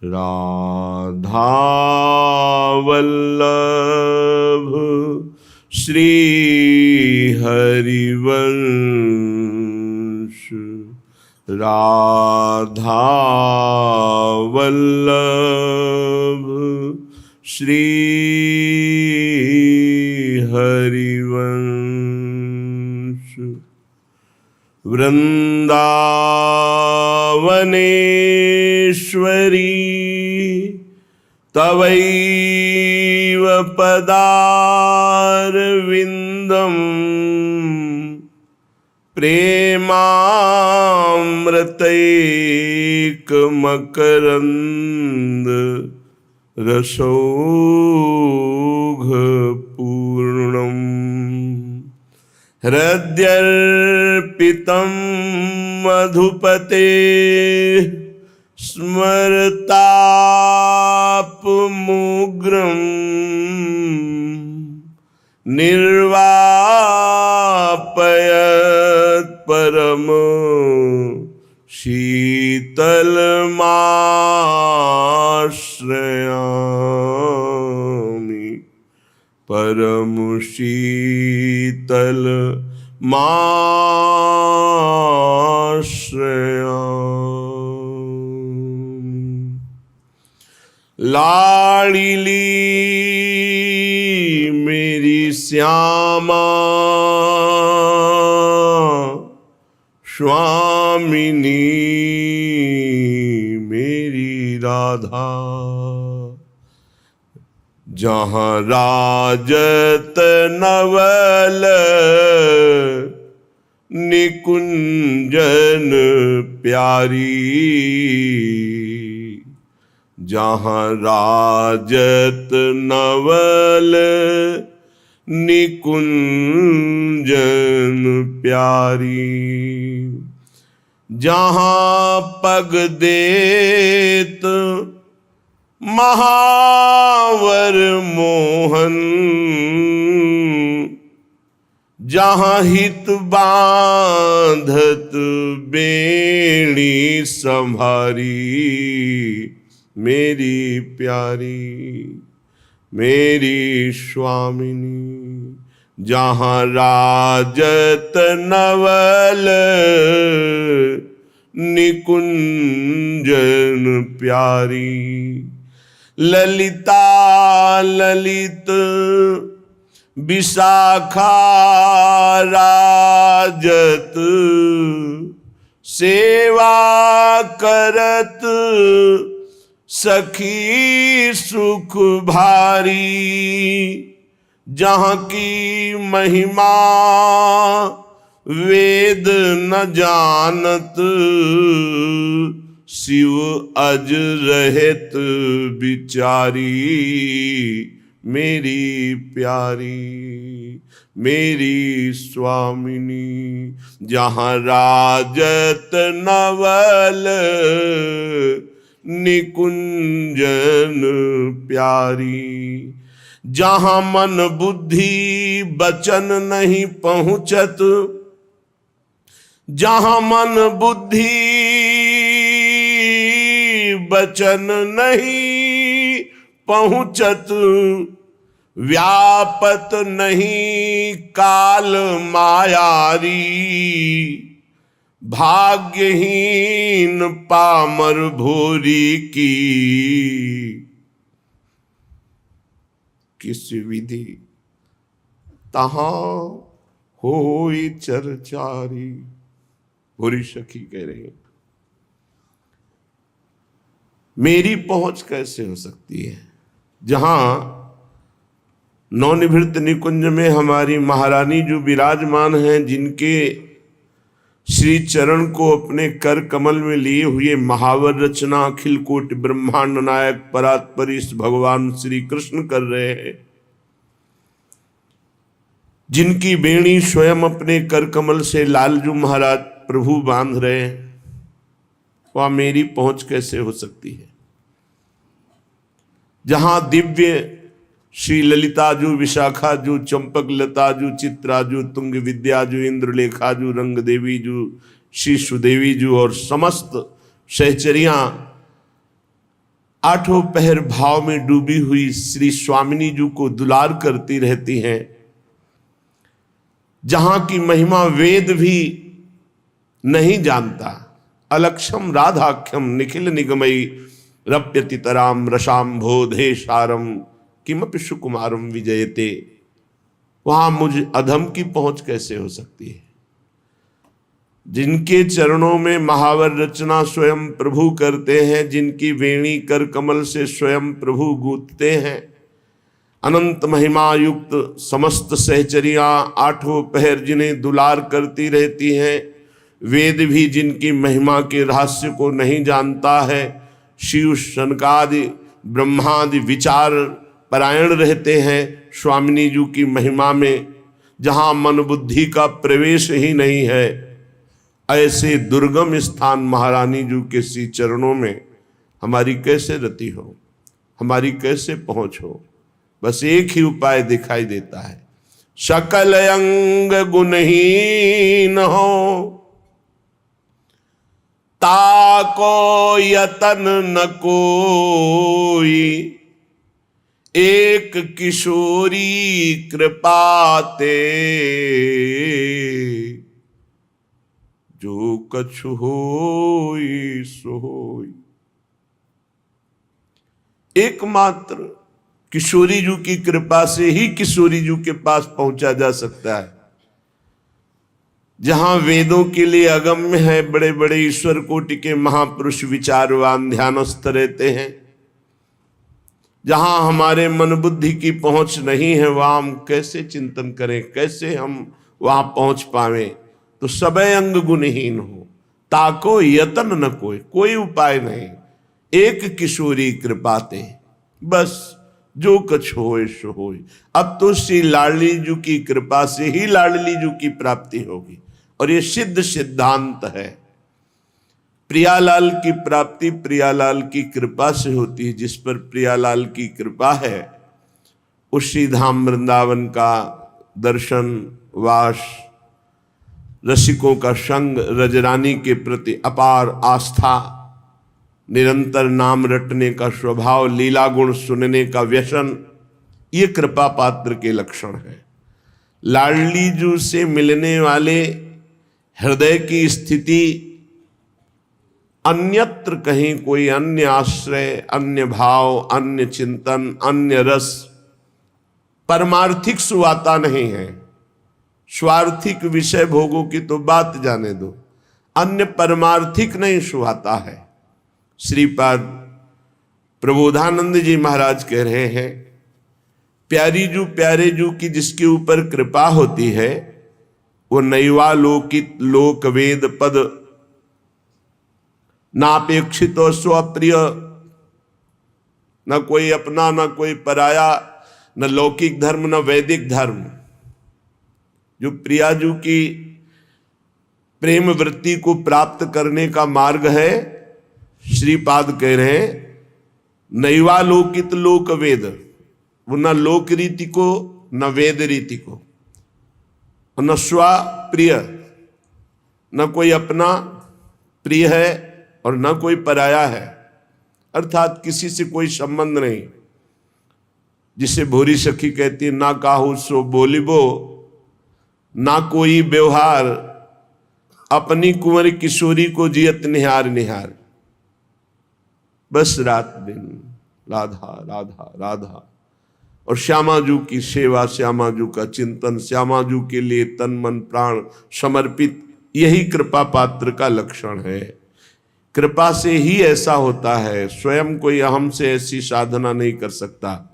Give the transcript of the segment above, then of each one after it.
राधा वल्लभ श्री हरिवंश, राधा वल्लभ श्री हरिवंश। वृंदावनेश्वरी तवैव पदारविंदम प्रेमामृतैकमकरंद रसौघपूर्णम्। हृद्यर्पितं मधुपते स्मरतापमुग्रं निर्वापयत् परम शीतलमाश्रयामि, परम शीतल माश्रयामि। लाड़िली मेरी श्यामा स्वामिनी मेरी राधा, जहाँ राजत नवल निकुंजन प्यारी, जहाँ राजत नवल निकुंजन प्यारी, जहाँ पग देत महावर मोहन, जहाँ हित बांधत बेड़ी संभारी मेरी प्यारी मेरी स्वामिनी, जहाँ राजत नवल निकुंजन प्यारी, ललिता ललित विशाखा राजत सेवा करत सखी सुख भारी, जहाँ की महिमा वेद न जानत शिव अज रहत बिचारी मेरी प्यारी मेरी स्वामिनी, जहाँ राजत नवल निकुंजन प्यारी, जहाँ मन बुद्धि बचन नहीं पहुँचत, जहाँ मन बुद्धि बचन नहीं पहुँचत, व्यापत नहीं काल मायारी, भाग्यहीन पामर भोरी की किस विधि तहां होई चरचारी। भोरी सखी कह रही है मेरी पहुंच कैसे हो सकती है, जहां नवनिभृत निकुंज में हमारी महारानी जो विराजमान हैं, जिनके श्री चरण को अपने कर कमल में लिए हुए महावर रचना अखिल कोटि ब्रह्मांड नायक परात्परीश भगवान श्री कृष्ण कर रहे हैं, जिनकी बेणी स्वयं अपने कर कमल से लालजू महाराज प्रभु बांध रहे हैं, वह मेरी पहुंच कैसे हो सकती है। जहां दिव्य श्री ललिताजू विशाखाजू चंपक लताजू चित्राजू तुंग विद्याजू इंद्रलेखाजू रंग देवीजू श्री सुदेवीजू और समस्त सहचरियां आठों पहर भाव में डूबी हुई श्री स्वामिनी जी को दुलार करती रहती हैं, जहां की महिमा वेद भी नहीं जानता। अलक्षम राधाख्यम निखिल निगमयी रप्यतितराम रसाम बोधे सारम किमपि सुकुमारम विजयते। वहां मुझ अधम की पहुंच कैसे हो सकती है? जिनके चरणों में महावर रचना स्वयं प्रभु करते हैं, जिनकी वेणी कर कमल से स्वयं प्रभु गूंथते हैं, अनंत महिमा युक्त समस्त सहचरियां आठों पहर जिन्हें दुलार करती रहती हैं, वेद भी जिनकी महिमा के रहस्य को नहीं जानता है, शिव शनकादि ब्रह्मादि विचार परायण रहते हैं स्वामिनी जी की महिमा में, जहां मन बुद्धि का प्रवेश ही नहीं है, ऐसे दुर्गम स्थान महारानी जी के श्री चरणों में हमारी कैसे रति हो, हमारी कैसे पहुंच हो? बस एक ही उपाय दिखाई देता है, सकल अंग गुणहीन हो, ताको यतन न कोई, एक किशोरी कृपाते, जो कछु होई सो होई। एकमात्र किशोरी जी की कृपा से ही किशोरी जी के पास पहुंचा जा सकता है, जहां वेदों के लिए अगम्य है, बड़े बड़े ईश्वर कोटि के महापुरुष विचारवान ध्यानस्थ रहते हैं, जहां हमारे मन बुद्धि की पहुंच नहीं है, वहां हम कैसे चिंतन करें, कैसे हम वहां पहुंच पावे? तो सबे अंग गुणहीन हो, ताको यतन न कोई, कोई उपाय नहीं, एक किशोरी कृपाते, बस जो कछ होए सो होए। अब तो श्री लाडली जी की कृपा से ही लाडली जी की प्राप्ति होगी, और ये सिद्ध सिद्धांत है। प्रियालाल की प्राप्ति प्रियालाल की कृपा से होती है। जिस पर प्रियालाल की कृपा है, उसी धाम वृंदावन का दर्शन, वास, रसिकों का संग, रजरानी के प्रति अपार आस्था, निरंतर नाम रटने का स्वभाव, लीला गुण सुनने का व्यसन, ये कृपा पात्र के लक्षण है। लाडली जी से मिलने वाले हृदय की स्थिति अन्यत्र कहीं कोई अन्य आश्रय, अन्य भाव, अन्य चिंतन, अन्य रस, परमार्थिक सुवाता नहीं है। स्वार्थिक विषय भोगों की तो बात जाने दो, अन्य परमार्थिक नहीं सुहाता है। श्रीपाद प्रबोधानंद जी महाराज कह रहे हैं, प्यारी जू प्यारे जू की जिसके ऊपर कृपा होती है, वो नैवा लोकित लोक वेद पद नापेक्षित और स्वप्रिय, न कोई अपना न कोई पराया, न लौकिक धर्म न वैदिक धर्म। जो प्रियाजू की प्रेम वृत्ति को प्राप्त करने का मार्ग है, श्रीपाद कह रहे हैं, नैवा लोकित लोक वेद, वो न लोक रीति को न वेद रीति को, न स्वा प्रिय, न कोई अपना प्रिय है और न कोई पराया है, अर्थात किसी से कोई संबंध नहीं। जिसे भोरी सखी कहती है, ना काहू सो बोलिबो, ना कोई व्यवहार, अपनी कुंवर किशोरी को जियत निहार निहार। बस रात दिन राधा राधा राधा, और श्यामाजू की सेवा, श्यामाजू का चिंतन, श्यामाजू के लिए तन मन प्राण समर्पित, यही कृपा पात्र का लक्षण है। कृपा से ही ऐसा होता है, स्वयं कोई अहम से ऐसी साधना नहीं कर सकता।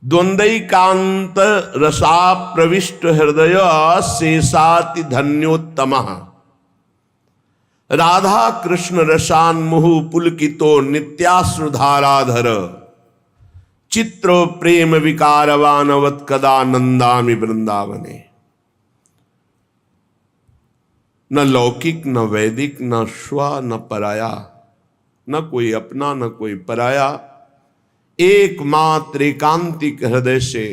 द्वंद्वैकांत रसा प्रविष्ट हृदय शेषाति धन्योत्तम, राधा कृष्ण रसान मुहु पुलकितो नित्याश्रुधाराधर, चित्र प्रेम विकारवानवत कदा नंदामि वृंदावने। न लौकिक न वैदिक न स्व न पराया, न कोई अपना न कोई पराया, एकमात्र एकांतिक हृदय से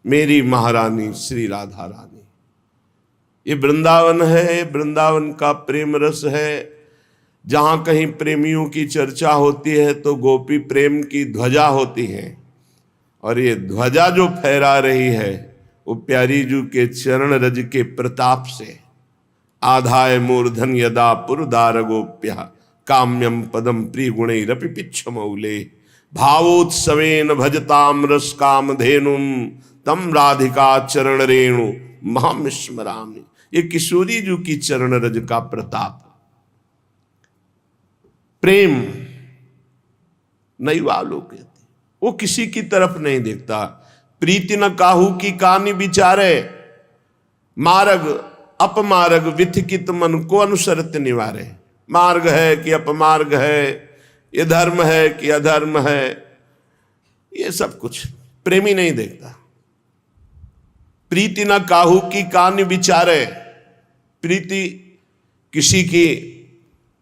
मेरी महारानी श्री राधा रानी। ये वृंदावन है, वृंदावन का प्रेम रस है, जहां कहीं प्रेमियों की चर्चा होती है तो गोपी प्रेम की ध्वजा होती है, और ये ध्वजा जो फहरा रही है वो प्यारी जू के चरण रज के प्रताप से। आधाय मूर्धन यदा पुरदार गोप्य काम्यम पदम प्रिय गुणैरपि पिच्छमौले भावोत्सवेन भजताम रस काम धेनुम तम राधिका चरण रेणु महम स्मरामि। ये किशोरी जू की चरण रज का प्रताप। प्रेम नहीं वालों कहते, वो किसी की तरफ नहीं देखता। प्रीति न काहू की कानी विचारे, मार्ग अपमार्ग विथिकित मन को अनुसरत निवारे। मार्ग है कि अपमार्ग है, ये धर्म है कि अधर्म है, ये सब कुछ प्रेमी नहीं देखता। प्रीति न काहू की कान विचारे, प्रीति किसी की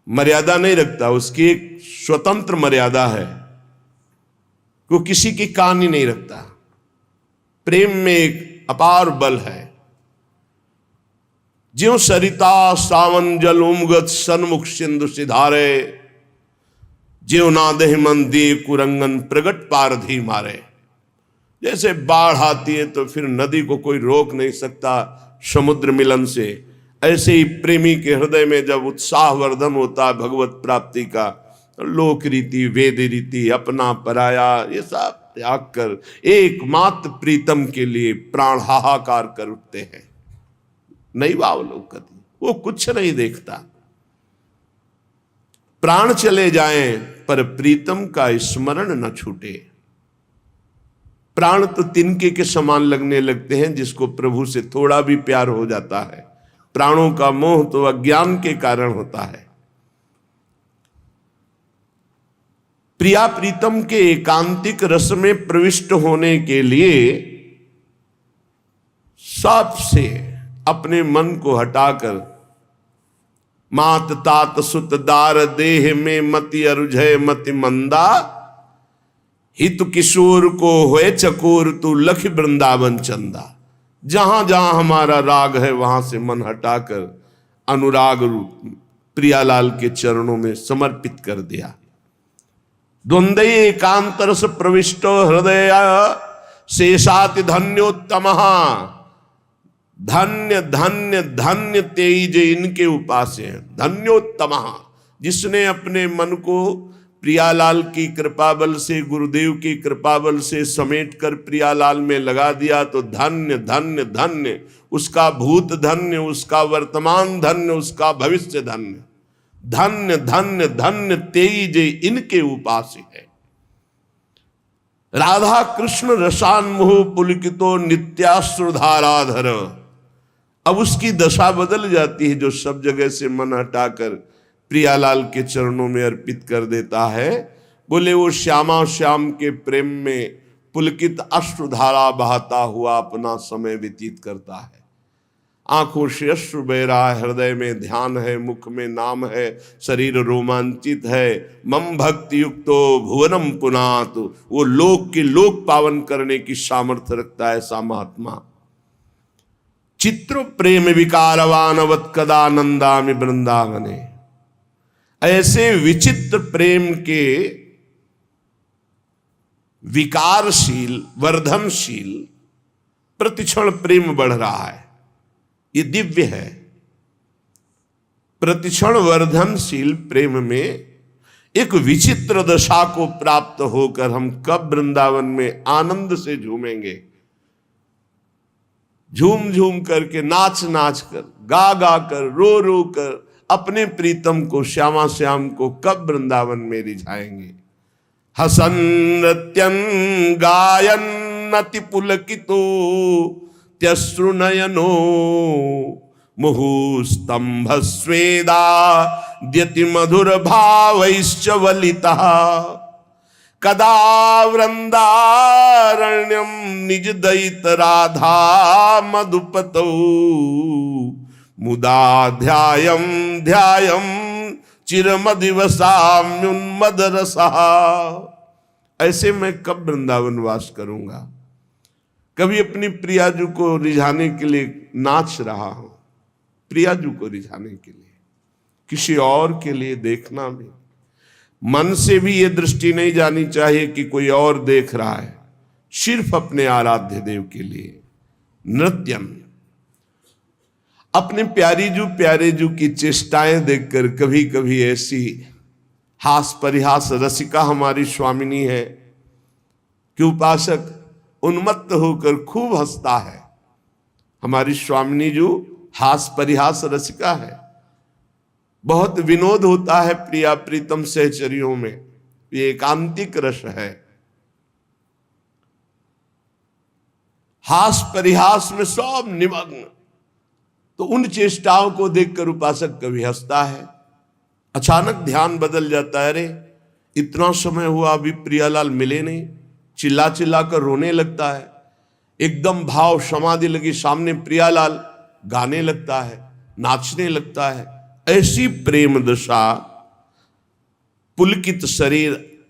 मर्यादा नहीं रखता, उसकी एक स्वतंत्र मर्यादा है, वो किसी की कान ही नहीं रखता। प्रेम में एक अपार बल है। ज्यों सरिता सावन जल उमगत सन्मुख सिंधु सिधारे, ज्यों नादहि मन दे कुरंगन प्रगट पारधी मारे। जैसे बाढ़ आती है तो फिर नदी को कोई रोक नहीं सकता समुद्र मिलन से, ऐसे ही प्रेमी के हृदय में जब उत्साह वर्धन होता है भगवत प्राप्ति का, लोक रीति वेद रीति अपना पराया ये सब त्याग कर एकमात्र प्रीतम के लिए प्राण हाहाकार कर उठते हैं। नहीं वावलोकति, वो कुछ नहीं देखता। प्राण चले जाएं पर प्रीतम का स्मरण न छूटे। प्राण तो तिनके के समान लगने लगते हैं जिसको प्रभु से थोड़ा भी प्यार हो जाता है। प्राणों का मोह तो अज्ञान के कारण होता है। प्रिया प्रीतम के एकांतिक रस में प्रविष्ट होने के लिए सबसे अपने मन को हटाकर मात तात सुत दार देह में मति अरुझय मति मंदा, हित किशोर को होए चकोर तू लख वृंदावन चंदा। जहां जहां हमारा राग है वहां से मन हटाकर अनुराग रूप प्रियालाल के चरणों में समर्पित कर दिया। द्वंद्व एकांत रस प्रविष्टो हृदय शेषाति धन्योत्तम। धन्य धन्य धन्य तेज इनके उपास्य हैं। धन्योत्तम, जिसने अपने मन को प्रियालाल की कृपा बल से, गुरुदेव की कृपा बल से समेट कर प्रियालाल में लगा दिया, तो धन्य धन्य धन्य, उसका भूत धन्य, उसका वर्तमान धन्य, उसका भविष्य धन्य। धन्य धन्य धन्य तेज इनके उपास्य है। राधा कृष्ण रसान्मोह पुलकितो नित्याश्रुधाराधर। अब उसकी दशा बदल जाती है जो सब जगह से मन हटाकर प्रियालाल के चरणों में अर्पित कर देता है। बोले वो श्यामा श्याम के प्रेम में पुलकित अश्रुधारा बहाता हुआ अपना समय व्यतीत करता है। आंखों से अश्रु बह रहा है, हृदय में ध्यान है, मुख में नाम है, शरीर रोमांचित है। मम भक्ति युक्तो भुवनम पुनात, वो लोक के लोक पावन करने की सामर्थ्य रखता है ऐसा महात्मा। चित्र प्रेम विकारवानवत कदा नंदामि वृंदावने। ऐसे विचित्र प्रेम के विकारशील वर्धनशील प्रतिक्षण प्रेम बढ़ रहा है। ये दिव्य है। प्रतिक्षण वर्धनशील प्रेम में एक विचित्र दशा को प्राप्त होकर हम कब वृंदावन में आनंद से झूमेंगे। झूम झूम करके, नाच नाच कर, गा गा कर, रो रो कर अपने प्रीतम को, श्यामा श्याम को कब वृंदावन में रिझाएंगे। हसन नृत्यन गायन अति पुलकितो त्यश्रुनयनो मुहुस्तंभ स्वेदा द्यति मधुर भावैश्च वलितः। कदा वृंदारण्यम निज दयित राधा मधुपतौ मुदा ध्यायम ध्यायम चिरमदिवसाम्युन्मद रसः। ऐसे मैं कब वृंदावन वास करूंगा। कभी अपनी प्रियाजू को रिझाने के लिए नाच रहा हूं, प्रियाजू को रिझाने के लिए। किसी और के लिए देखना भी, मन से भी ये दृष्टि नहीं जानी चाहिए कि कोई और देख रहा है, सिर्फ अपने आराध्य देव के लिए। नृत्यम, अपने प्यारे जू की चेष्टाएं देखकर कभी कभी ऐसी हास परिहास रसिका हमारी स्वामिनी है कि उपासक उन्मत्त होकर खूब हंसता है। हमारी स्वामिनी जो हास परिहास रसिका है, बहुत विनोद होता है प्रिया प्रीतम सहचरियों में, ये एकांतिक रस है। हास परिहास में सब निमग्न, तो उन चेष्टाओं को देखकर उपासक कभी हंसता है। अचानक ध्यान बदल जाता है, अरे इतना समय हुआ अभी प्रियालाल मिले नहीं, चिल्ला चिल्ला कर रोने लगता है। एकदम भाव समाधि लगी, सामने प्रियालाल गाने लगता है, नाचने लगता है। ऐसी प्रेम दशा, पुलकित शरीर,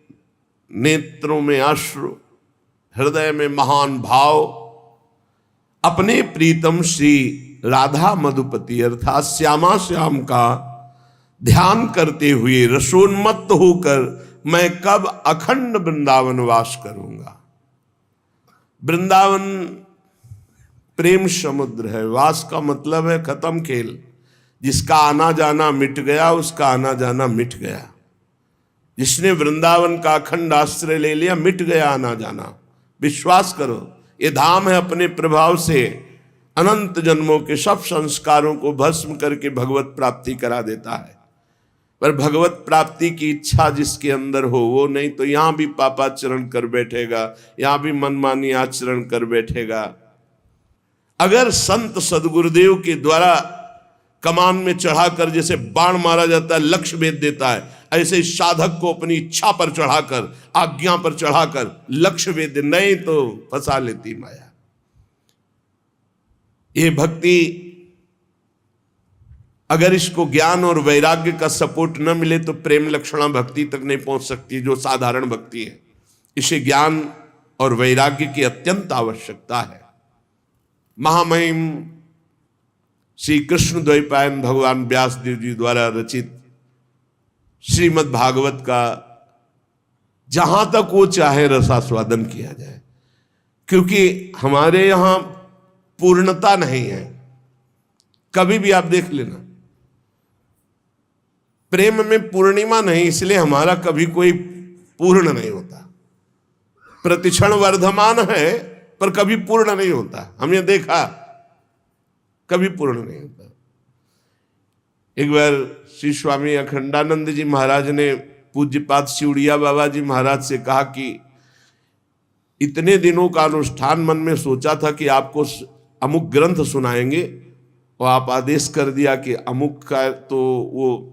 नेत्रों में अश्रु, हृदय में महान भाव, अपने प्रीतम श्री राधा मधुपति अर्थात श्यामा श्याम का ध्यान करते हुए रसोन्मत्त होकर मैं कब अखंड वृंदावन वास करूंगा। वृंदावन प्रेम समुद्र है, वास का मतलब है खत्म खेल। जिसका आना जाना मिट गया, उसका आना जाना मिट गया। जिसने वृंदावन का अखंड आश्रय ले लिया, मिट गया आना जाना। विश्वास करो, ये धाम है अपने प्रभाव से अनंत जन्मों के सब संस्कारों को भस्म करके भगवत प्राप्ति करा देता है। पर भगवत प्राप्ति की इच्छा जिसके अंदर हो वो नहीं तो यहां भी पापाचरण कर बैठेगा, यहां भी मनमानी आचरण कर बैठेगा। अगर संत सदगुरुदेव के द्वारा कमान में चढ़ाकर जैसे बाण मारा जाता है, लक्ष्य भेद देता है, ऐसे साधक को अपनी इच्छा पर चढ़ाकर, आज्ञा पर चढ़ाकर लक्ष्य भेद, नहीं तो फंसा लेती माया। ये भक्ति अगर इसको ज्ञान और वैराग्य का सपोर्ट न मिले तो प्रेम लक्षणा भक्ति तक नहीं पहुंच सकती, जो साधारण भक्ति है। इसे ज्ञान और वैराग्य की अत्यंत आवश्यकता है। महामहिम श्री कृष्ण द्वैपायन भगवान व्यासदेव जी द्वारा रचित श्रीमद् भागवत का जहां तक वो चाहे रसास्वादन किया जाए, क्योंकि हमारे यहां पूर्णता नहीं है। कभी भी आप देख लेना, प्रेम में पूर्णिमा नहीं, इसलिए हमारा कभी कोई पूर्ण नहीं होता। प्रतिक्षण वर्धमान है पर कभी पूर्ण नहीं होता। हमने देखा कभी पूर्ण नहीं होता। एक बार श्री स्वामी अखंडानंद जी महाराज ने पूज्यपाद शिवड़िया बाबा जी महाराज से कहा कि इतने दिनों का अनुष्ठान मन में सोचा था कि आपको अमुक ग्रंथ सुनाएंगे और आप आदेश कर दिया कि अमुक का, तो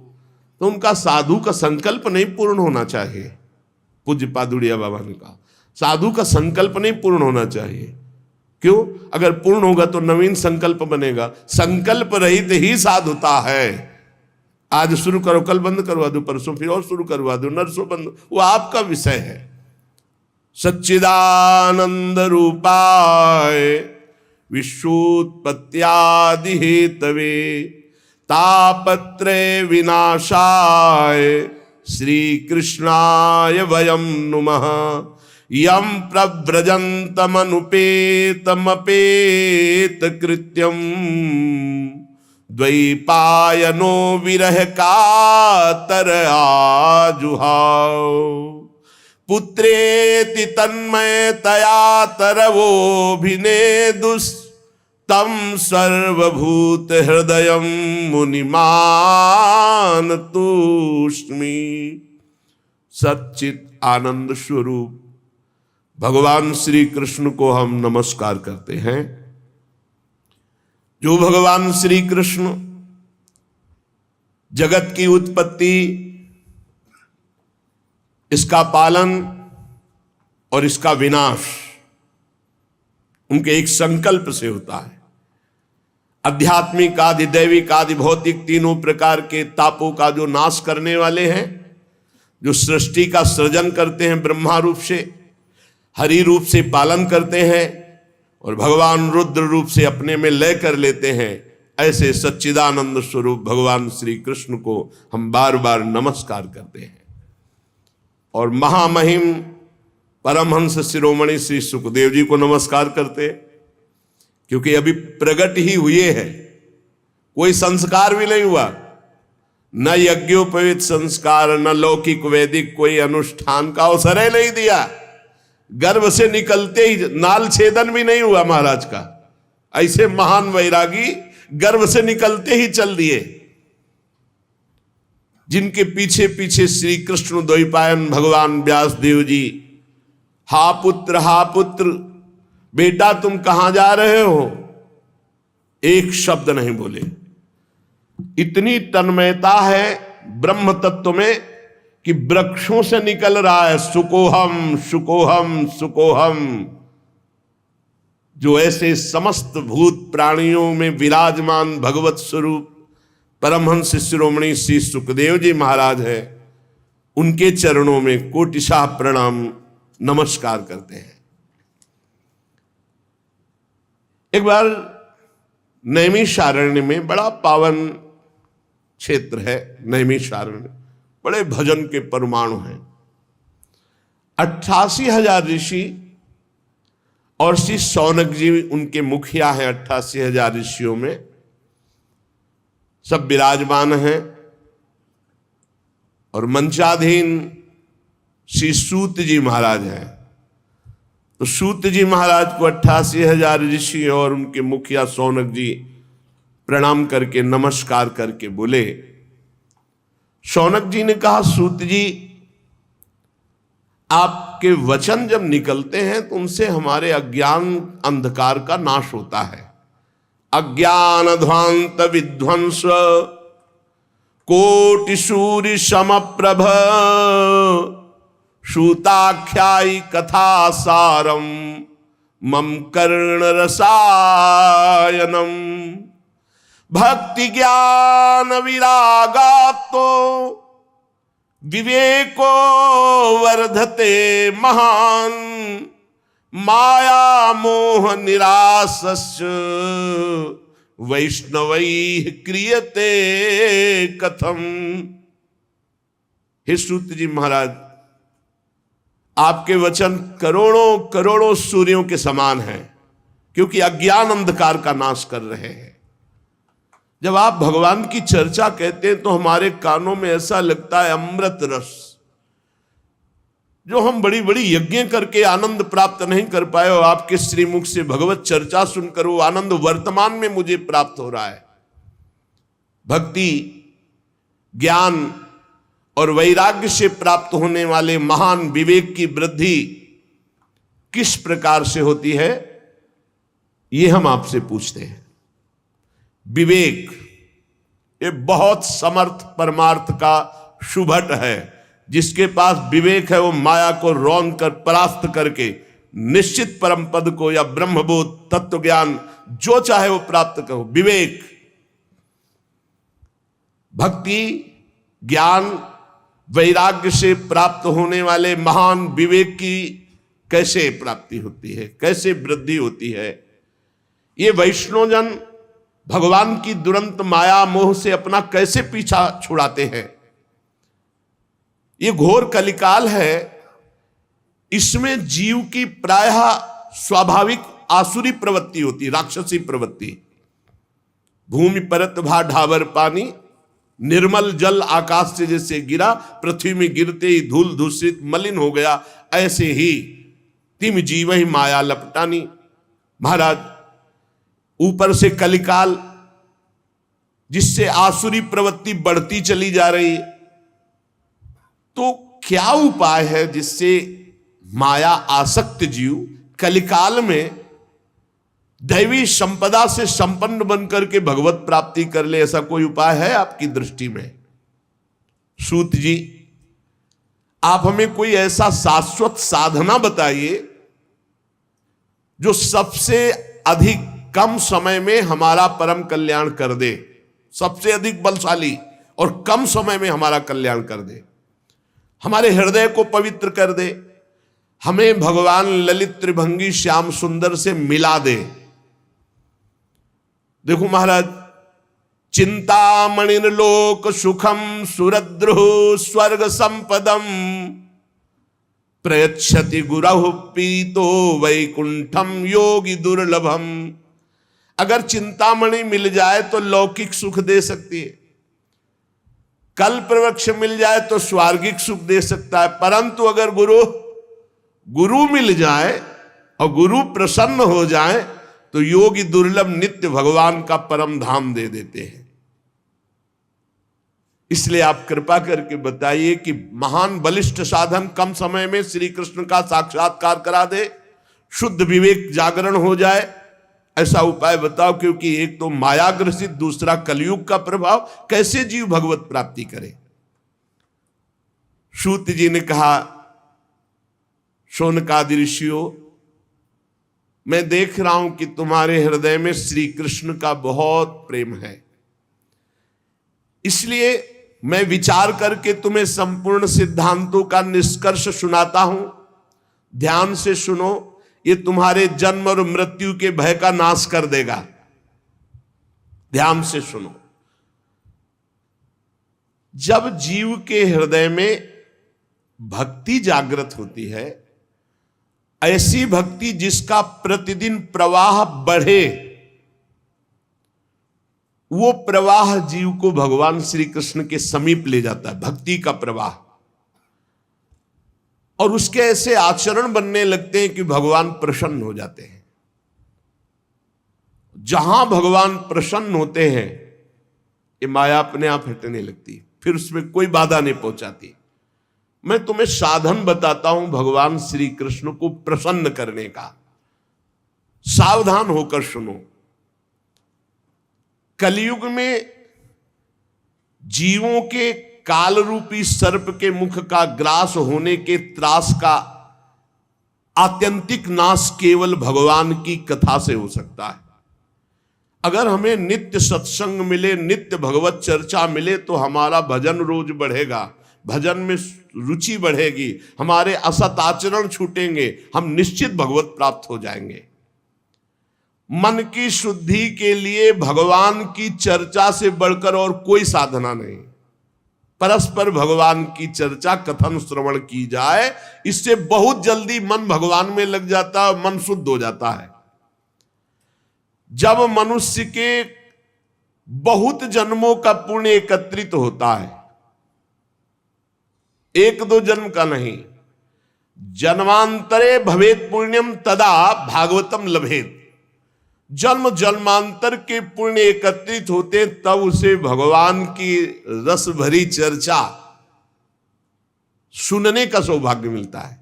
उनका साधु का संकल्प नहीं पूर्ण होना चाहिए। पूज्य पादुड़िया बाबा ने कहा साधु का संकल्प नहीं पूर्ण होना चाहिए। क्यों? अगर पूर्ण होगा तो नवीन संकल्प बनेगा। संकल्प रहित ही साधुता है। आज शुरू करो, कल बंद करवा दो, परसों फिर और शुरू करवा दो, नरसों बंद, वो आपका विषय है। सच्चिदानंद रूपाय विश्वोत्पत्त्यादि हेतवे तापत्रय विनाशाय श्री कृष्णाय वयं नुमः। यम प्रव्रजन्तमनुपेतमपेत कृत्यम द्वैपायनो विरह कातर आजुहाव। पुत्रेति तन्मयतया तरवोभिनेदुस् तम सर्वभूत हृदयं मुनिमान तूष्मी। सच्चित आनंद स्वरूप भगवान श्री कृष्ण को हम नमस्कार करते हैं। जो भगवान श्री कृष्ण जगत की उत्पत्ति, इसका पालन और इसका विनाश उनके एक संकल्प से होता है। आध्यात्मिक आदि दैविक आदि भौतिक तीनों प्रकार के तापों का जो नाश करने वाले हैं, जो सृष्टि का सृजन करते हैं, ब्रह्मा रूप से हरि रूप से पालन करते हैं और भगवान रुद्र रूप से अपने में लय कर लेते हैं, ऐसे सच्चिदानंद स्वरूप भगवान श्री कृष्ण को हम बार बार नमस्कार करते हैं। और महामहिम परमहंस शिरोमणि श्री सुखदेव जी को नमस्कार करते, क्योंकि अभी प्रकट ही हुए हैं, कोई संस्कार भी नहीं हुआ, न यज्ञोपवीत संस्कार, न लौकिक वैदिक कोई अनुष्ठान का अवसर ही नहीं दिया। गर्भ से निकलते ही नाल छेदन भी नहीं हुआ महाराज का। ऐसे महान वैरागी गर्भ से निकलते ही चल दिए, जिनके पीछे पीछे श्री कृष्ण द्वैपायन भगवान व्यास देव जी, हा पुत्र बेटा तुम कहां जा रहे हो, एक शब्द नहीं बोले। इतनी तन्मयता है ब्रह्म तत्व में कि वृक्षों से निकल रहा है सुकोहम सुकोहम सुकोहम। जो ऐसे समस्त भूत प्राणियों में विराजमान भगवत स्वरूप परमहंस शिरोमणि श्री सुखदेव जी महाराज है, उनके चरणों में कोटिशाह प्रणाम नमस्कार करते हैं। एक बार नैमिषारण्य में, बड़ा पावन क्षेत्र है नैमिषारण्य, बड़े भजन के परमाणु हैं। 88,000 ऋषि और श्री शौनक जी उनके मुखिया हैं। 88,000 ऋषियों में सब विराजमान हैं और मंचाधीन श्री सूत जी महाराज हैं। तो सूत जी महाराज को 88,000 ऋषि और उनके मुखिया शौनक जी प्रणाम करके नमस्कार करके बोले। शौनक जी ने कहा, सूत जी आपके वचन जब निकलते हैं तो उनसे हमारे अज्ञान अंधकार का नाश होता है। अज्ञान ध्वांत विध्वंस कोटि सूर्य समप्रभ सूताख्यायी कथा सारम मम कर्ण रसायनम भक्ति ज्ञान विरागातो विवेको वर्धते महान माया मोह निरासस्य वैष्णवैः क्रियते कथम। हे सूत जी महाराज, आपके वचन करोड़ों करोड़ों सूर्यों के समान हैं, क्योंकि अज्ञान अंधकार का नाश कर रहे हैं। जब आप भगवान की चर्चा कहते हैं तो हमारे कानों में ऐसा लगता है अमृत रस। जो हम बड़ी बड़ी यज्ञ करके आनंद प्राप्त नहीं कर पाए, और आपके श्रीमुख से भगवत चर्चा सुनकर वो आनंद वर्तमान में मुझे प्राप्त हो रहा है। भक्ति ज्ञान और वैराग्य से प्राप्त होने वाले महान विवेक की वृद्धि किस प्रकार से होती है, ये हम आपसे पूछते हैं। विवेक ये बहुत समर्थ परमार्थ का शुभट है। जिसके पास विवेक है वो माया को रौंद कर परास्त करके निश्चित परम पद को या ब्रह्मबोध तत्व ज्ञान जो चाहे वो प्राप्त करो। विवेक, भक्ति ज्ञान वैराग्य से प्राप्त होने वाले महान विवेक की कैसे प्राप्ति होती है, कैसे वृद्धि होती है। ये वैष्णवजन भगवान की दुरंत माया मोह से अपना कैसे पीछा छुड़ाते हैं। ये घोर कलिकाल है, इसमें जीव की प्रायः स्वाभाविक आसुरी प्रवृत्ति होती, राक्षसी प्रवृत्ति। भूमि परत भा ढाबर पानी, निर्मल जल आकाश से जैसे गिरा, पृथ्वी में गिरते ही धूल दूषित मलिन हो गया, ऐसे ही तिम जीव ही माया लपटानी। महाराज, ऊपर से कलिकाल जिससे आसुरी प्रवृत्ति बढ़ती चली जा रही, तो क्या उपाय है जिससे माया आसक्त जीव कलिकाल में दैवी संपदा से संपन्न बनकर के भगवत प्राप्ति कर ले? ऐसा कोई उपाय है आपकी दृष्टि में? सूत जी, आप हमें कोई ऐसा शाश्वत साधना बताइए जो सबसे अधिक कम समय में हमारा परम कल्याण कर दे, सबसे अधिक बलशाली और कम समय में हमारा कल्याण कर दे, हमारे हृदय को पवित्र कर दे, हमें भगवान ललित त्रिभंगी श्याम सुंदर से मिला दे। देखो महाराज, चिंतामणिर्लोक सुखम सुरद्रुः स्वर्ग संपदम प्रयच्छति गुरहु पीतो वैकुंठम योगी दुर्लभम। अगर चिंतामणि मिल जाए तो लौकिक सुख दे सकती है, कल्प वृक्ष मिल जाए तो स्वार्गिक सुख दे सकता है, परंतु अगर गुरु मिल जाए और गुरु प्रसन्न हो जाए तो योगी दुर्लभ नित्य भगवान का परम धाम दे देते हैं। इसलिए आप कृपा करके बताइए कि महान बलिष्ठ साधन कम समय में श्री कृष्ण का साक्षात्कार करा दे, शुद्ध विवेक जागरण हो जाए, ऐसा उपाय बताओ। क्योंकि एक तो मायाग्रसित, दूसरा कलयुग का प्रभाव, कैसे जीव भगवत प्राप्ति करे। सूत जी ने कहा, शौनकादि ऋषियों, मैं देख रहा हूं कि तुम्हारे हृदय में श्री कृष्ण का बहुत प्रेम है, इसलिए मैं विचार करके तुम्हें संपूर्ण सिद्धांतों का निष्कर्ष सुनाता हूं। ध्यान से सुनो, ये तुम्हारे जन्म और मृत्यु के भय का नाश कर देगा। ध्यान से सुनो। जब जीव के हृदय में भक्ति जागृत होती है, ऐसी भक्ति जिसका प्रतिदिन प्रवाह बढ़े, वो प्रवाह जीव को भगवान श्री कृष्ण के समीप ले जाता है, भक्ति का प्रवाह। और उसके ऐसे आचरण बनने लगते हैं कि भगवान प्रसन्न हो जाते हैं। जहां भगवान प्रसन्न होते हैं, ये माया अपने आप हटने लगती, फिर उसमें कोई बाधा नहीं पहुंचाती। मैं तुम्हें साधन बताता हूं भगवान श्री कृष्ण को प्रसन्न करने का। सावधान होकर सुनो। कलयुग में जीवों के काल रूपी सर्प के मुख का ग्रास होने के त्रास का आत्यंतिक नाश केवल भगवान की कथा से हो सकता है। अगर हमें नित्य सत्संग मिले, नित्य भगवत चर्चा मिले, तो हमारा भजन रोज बढ़ेगा, भजन में रुचि बढ़ेगी, हमारे असत आचरण छूटेंगे, हम निश्चित भगवत प्राप्त हो जाएंगे। मन की शुद्धि के लिए भगवान की चर्चा से बढ़कर और कोई साधना नहीं। परस्पर भगवान की चर्चा, कथन, श्रवण की जाए, इससे बहुत जल्दी मन भगवान में लग जाता है, मन शुद्ध हो जाता है। जब मनुष्य के बहुत जन्मों का पुण्य एकत्रित होता है, एक दो जन्म का नहीं, जन्मांतरे भवेत पुण्यम तदा भागवतम लभेत। जन्म जन्मांतर के पुण्य एकत्रित होते, तब उसे भगवान की रस भरी चर्चा सुनने का सौभाग्य मिलता है।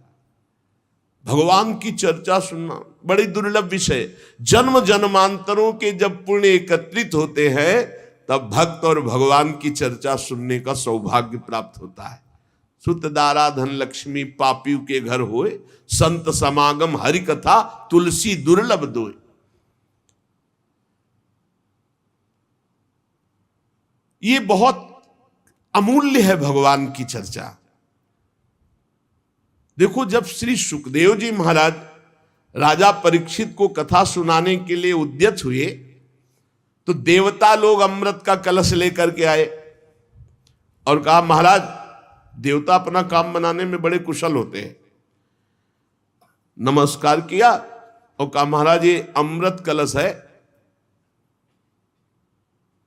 भगवान की चर्चा सुनना बड़ी दुर्लभ विषय। जन्म जन्मांतरों के जब पुण्य एकत्रित होते हैं, तब भक्त और भगवान की चर्चा सुनने का सौभाग्य प्राप्त होता है। सुत दारा धन लक्ष्मी पापियों के घर होए, संत समागम हरि कथा तुलसी दुर्लभ दोए। ये बहुत अमूल्य है भगवान की चर्चा। देखो, जब श्री सुखदेव जी महाराज राजा परीक्षित को कथा सुनाने के लिए उद्यत हुए, तो देवता लोग अमृत का कलश लेकर के आए और कहा, महाराज, देवता अपना काम बनाने में बड़े कुशल होते हैं। नमस्कार किया और कहा, महाराज, ये अमृत कलश है,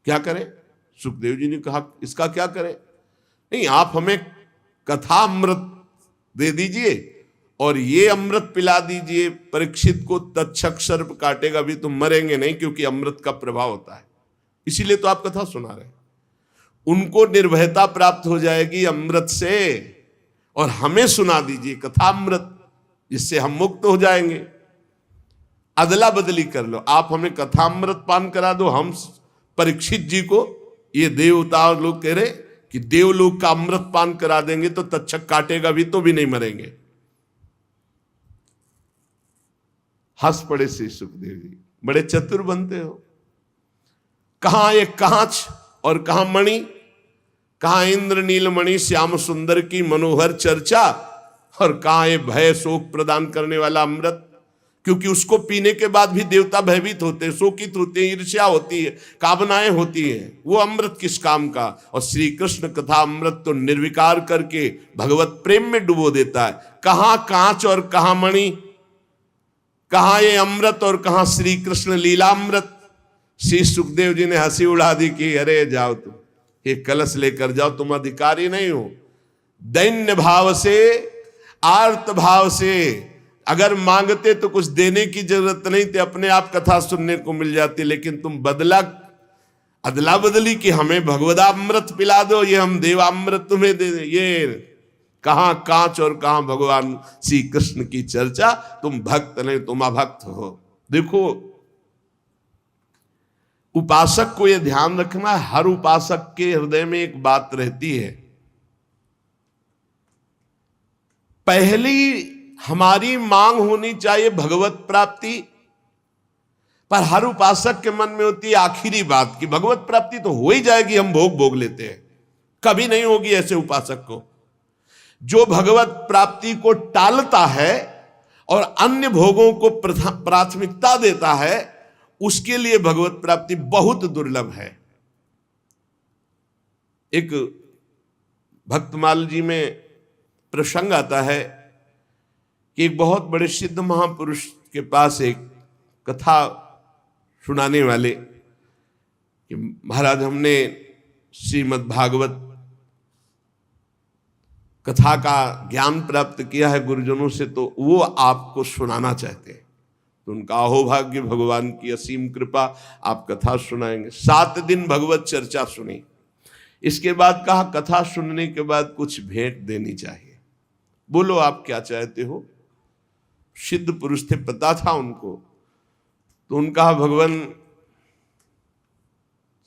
क्या करें? सुखदेव जी ने कहा, इसका क्या करें? नहीं, आप हमें कथा अमृत दे दीजिए और ये अमृत पिला दीजिए परीक्षित को, तक्षक सर्प काटेगा भी, तुम मरेंगे नहीं, क्योंकि अमृत का प्रभाव होता है। इसीलिए तो आप कथा सुना रहे हैं। उनको निर्भयता प्राप्त हो जाएगी अमृत से, और हमें सुना दीजिए कथा अमृत, जिससे हम मुक्त हो जाएंगे। अदला बदली कर लो, आप हमें कथा अमृत पान करा दो, हम परीक्षित जी को, ये देवता लोग कह रहे कि देवलोक का अमृत पान करा देंगे तो तक्षक काटेगा भी तो भी नहीं मरेंगे। हंस पड़े श्री सुखदेव जी, बड़े चतुर बनते हो। कहां एक कांच और कहां मणि, कहां इंद्र नीलमणि श्याम सुंदर की मनोहर चर्चा, और कहां ये भय शोक प्रदान करने वाला अमृत। क्योंकि उसको पीने के बाद भी देवता भयभीत होते हैं, शोकित होते हैं, ईर्ष्या होती है, कामनाएं होती हैं। वो अमृत किस काम का। और श्री कृष्ण कथा अमृत तो निर्विकार करके भगवत प्रेम में डुबो देता है। कहां कांच और कहां मणि, कहां ये अमृत और कहां श्री कृष्ण लीलामृत। श्री सुखदेव जी ने हंसी उड़ा दी कि अरे जाओ तुम ये कलश लेकर जाओ, तुम अधिकारी नहीं हो। दैन्य भाव से, आर्त भाव से अगर मांगते तो कुछ देने की जरूरत नहीं थी, अपने आप कथा सुनने को मिल जाती। लेकिन तुम बदला, अदला बदली कि हमें भगवदामृत पिला दो, ये हम देवामृत तुम्हें दे दे। ये कहां कांच और कहां भगवान श्री कृष्ण की चर्चा। तुम भक्त नहीं, तुम अभक्त हो। देखो, उपासक को यह ध्यान रखना है, हर उपासक के हृदय में एक बात रहती है। पहली हमारी मांग होनी चाहिए भगवत प्राप्ति, पर हर उपासक के मन में होती है आखिरी बात कि भगवत प्राप्ति तो हो ही जाएगी, हम भोग भोग लेते हैं। कभी नहीं होगी ऐसे उपासक को। जो भगवत प्राप्ति को टालता है और अन्य भोगों को प्राथमिकता देता है, उसके लिए भगवत प्राप्ति बहुत दुर्लभ है। एक भक्तमाल जी में प्रसंग आता है कि एक बहुत बड़े सिद्ध महापुरुष के पास एक कथा सुनाने वाले कि महाराज, हमने श्रीमद् भागवत कथा का ज्ञान प्राप्त किया है गुरुजनों से, तो वो आपको सुनाना चाहते हैं। तो उनका अहोभाग्य, भगवान की असीम कृपा, आप कथा सुनाएंगे। 7 दिन भगवत चर्चा सुनी। इसके बाद कहा कथा सुनने के बाद कुछ भेंट देनी चाहिए, बोलो आप क्या चाहते हो। सिद्ध पुरुष थे, पता था उनको। तो उनका भगवान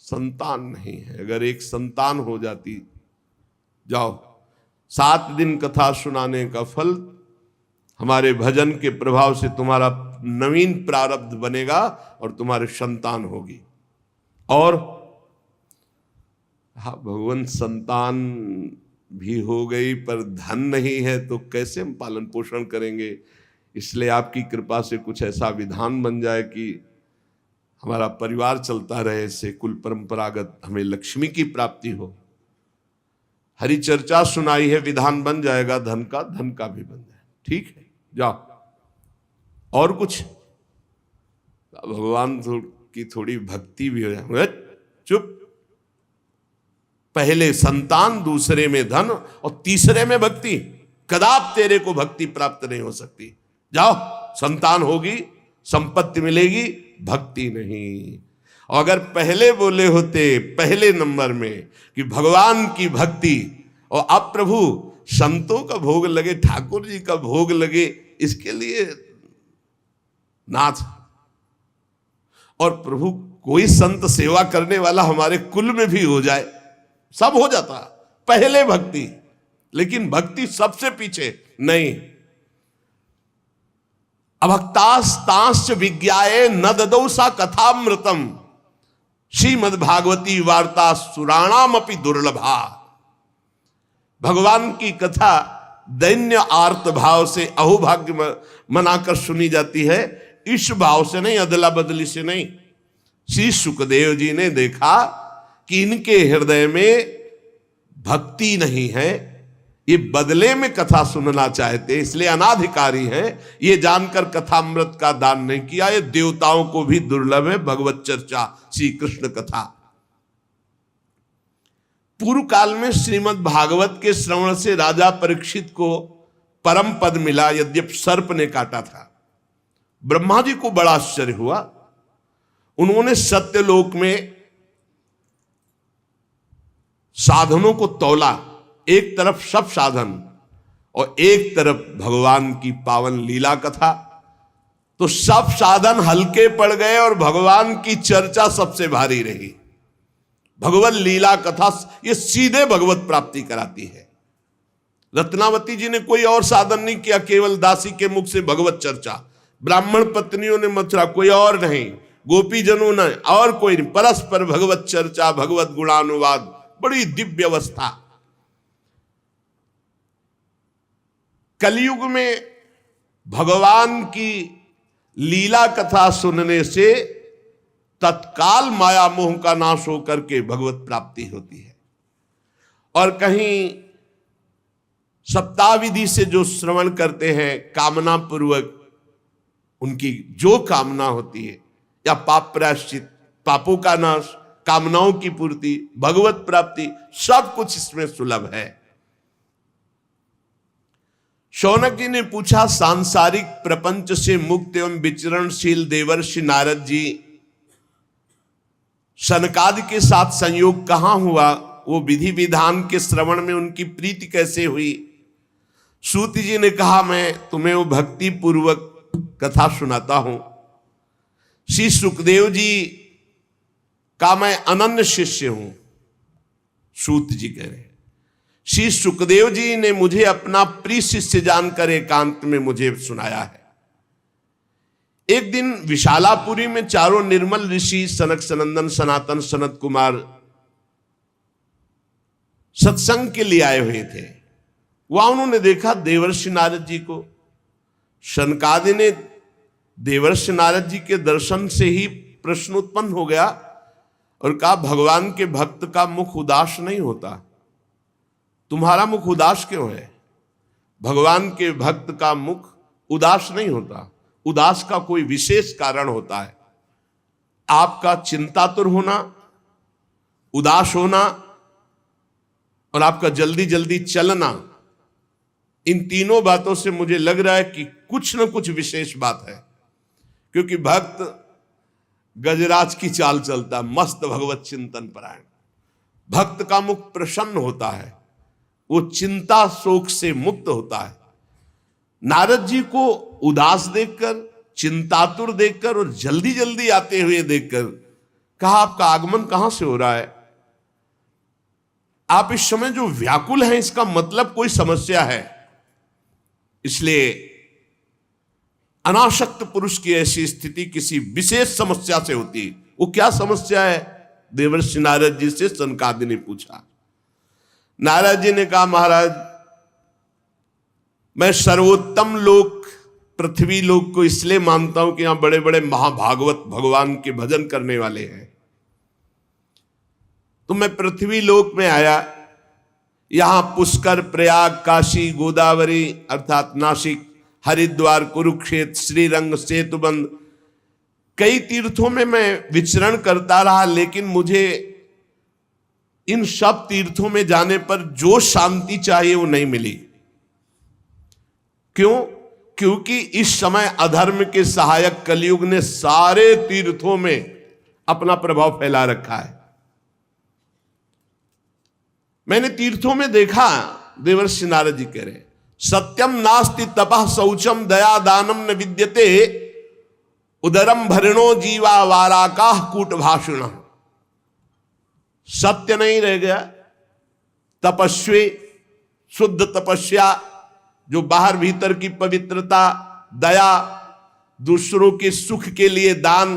संतान नहीं है, अगर एक संतान हो जाती, जाओ 7 दिन कथा सुनाने का फल हमारे भजन के प्रभाव से तुम्हारा नवीन प्रारब्ध बनेगा और तुम्हारे संतान होगी। और हाँ, भगवान संतान भी हो गई पर धन नहीं है, तो कैसे हम पालन पोषण करेंगे। इसलिए आपकी कृपा से कुछ ऐसा विधान बन जाए कि हमारा परिवार चलता रहे, इससे कुल परंपरागत हमें लक्ष्मी की प्राप्ति हो। हरि चर्चा सुनाई है, विधान बन जाएगा धन का भी बन जाए। ठीक है, जाओ। और कुछ भगवान की थोड़ी भक्ति भी हो जाए। चुप, पहले संतान, दूसरे में धन और तीसरे में भक्ति। कदाप तेरे को भक्ति प्राप्त नहीं हो सकती। जाओ, संतान होगी, संपत्ति मिलेगी, भक्ति नहीं। और अगर पहले बोले होते पहले नंबर में कि भगवान की भक्ति, और अब प्रभु संतों का भोग लगे, ठाकुर जी का भोग लगे, इसके लिए नाथ। और प्रभु कोई संत सेवा करने वाला हमारे कुल में भी हो जाए, सब हो जाता। पहले भक्ति, लेकिन भक्ति सबसे पीछे नहीं। अभक्तास्तांश्च विज्ञाये न ददौ सा कथामृतम, श्रीमद् भागवती वार्ता सुराणामपि दुर्लभा। भगवान की कथा दैन्य आर्त भाव से, अहोभाग्य मनाकर सुनी जाती है, इस भाव से नहीं, अदला बदली से नहीं। श्री सुखदेव जी ने देखा कि इनके हृदय में भक्ति नहीं है, ये बदले में कथा सुनना चाहते, इसलिए अनाधिकारी हैं। ये जानकर कथामृत का दान नहीं किया। ये देवताओं को भी दुर्लभ है भगवत चर्चा, श्री कृष्ण कथा। पूर्व काल में श्रीमद् भागवत के श्रवण से राजा परीक्षित को परम पद मिला, यद्यप सर्प ने काटा था। ब्रह्मा जी को बड़ा आश्चर्य हुआ। उन्होंने सत्यलोक में साधनों को तौला, एक तरफ सब साधन और एक तरफ भगवान की पावन लीला कथा। तो सब साधन हल्के पड़ गए और भगवान की चर्चा सबसे भारी रही। भगवत लीला कथा ये सीधे भगवत प्राप्ति कराती है। रत्नावती जी ने कोई और साधन नहीं किया, केवल दासी के मुख से भगवत चर्चा। ब्राह्मण पत्नियों ने मथुरा, कोई और नहीं, गोपीजनों ने और कोई नहीं, परस्पर भगवत चर्चा, भगवत गुणानुवाद, बड़ी दिव्य अवस्था। कलयुग में भगवान की लीला कथा सुनने से तत्काल माया मोह का नाश होकर के भगवत प्राप्ति होती है। और कहीं सप्ताह विधि से जो श्रवण करते हैं कामना पूर्वक, उनकी जो कामना होती है, या पाप प्रायश्चित, पापों का नाश, कामनाओं की पूर्ति, भगवत प्राप्ति, सब कुछ इसमें सुलभ है। शौनक जी ने पूछा, सांसारिक प्रपंच से मुक्त एवं विचरणशील देवर्षि नारद जी, सनकादि के साथ संयोग कहां हुआ? वो विधि विधान के श्रवण में उनकी प्रीति कैसे हुई? सूत जी ने कहा, मैं तुम्हें वो भक्ति पूर्वक कथा सुनाता हूं। श्री सुखदेव जी का मैं अनन्य शिष्य हूं। सूत जी कह रहे, श्री सुखदेव जी ने मुझे अपना प्रिय शिष्य जानकर एकांत में मुझे सुनाया है। एक दिन विशालापुरी में चारों निर्मल ऋषि सनक सनंदन सनातन सनत कुमार सत्संग के लिए आए हुए थे। वहां उन्होंने देखा देवर्षि नारद जी को। शनकादि ने देवर्षि नारद जी के दर्शन से ही प्रश्न उत्पन्न हो गया और कहा, भगवान के भक्त का मुख उदास नहीं होता, तुम्हारा मुख उदास क्यों है? भगवान के भक्त का मुख उदास नहीं होता, उदास का कोई विशेष कारण होता है। आपका चिंतातुर होना, उदास होना और आपका जल्दी जल्दी चलना, इन तीनों बातों से मुझे लग रहा है कि कुछ न कुछ विशेष बात है। क्योंकि भक्त गजराज की चाल चलता, मस्त भगवत चिंतन परायण। भक्त का मुख प्रसन्न होता है, वो चिंता शोक से मुक्त होता है। नारद जी को उदास देखकर, चिंतातुर देखकर और जल्दी जल्दी आते हुए देखकर कहा, आपका आगमन कहां से हो रहा है? आप इस समय जो व्याकुल हैं, इसका मतलब कोई समस्या है। इसलिए अनासक्त पुरुष की ऐसी स्थिति किसी विशेष समस्या से होती है। वो क्या समस्या है? देवर्षि नारद जी से सनकादि ने पूछा। नारद जी ने कहा, महाराज, मैं सर्वोत्तम लोक पृथ्वी लोक को इसलिए मानता हूं कि यहां बड़े बड़े महाभागवत भगवान के भजन करने वाले हैं। तो मैं पृथ्वी लोक में आया, यहां पुष्कर, प्रयाग, काशी, गोदावरी अर्थात नासिक, हरिद्वार, कुरुक्षेत्र, श्रीरंग, सेतुबंद, कई तीर्थों में मैं विचरण करता रहा, लेकिन मुझे इन सब तीर्थों में जाने पर जो शांति चाहिए वो नहीं मिली। क्यों? क्योंकि इस समय अधर्म के सहायक कलयुग ने सारे तीर्थों में अपना प्रभाव फैला रखा है। मैंने तीर्थों में देखा, देवर्षि नारद जी कह रहे, सत्यम नास्ति तपः शौचम दया दानम न विद्यते उदरम भरणो जीवा वाराकाह कूट भाषण। सत्य नहीं रह गया, तपस्वी, शुद्ध तपस्या, जो बाहर भीतर की पवित्रता, दया, दूसरों के सुख के लिए दान,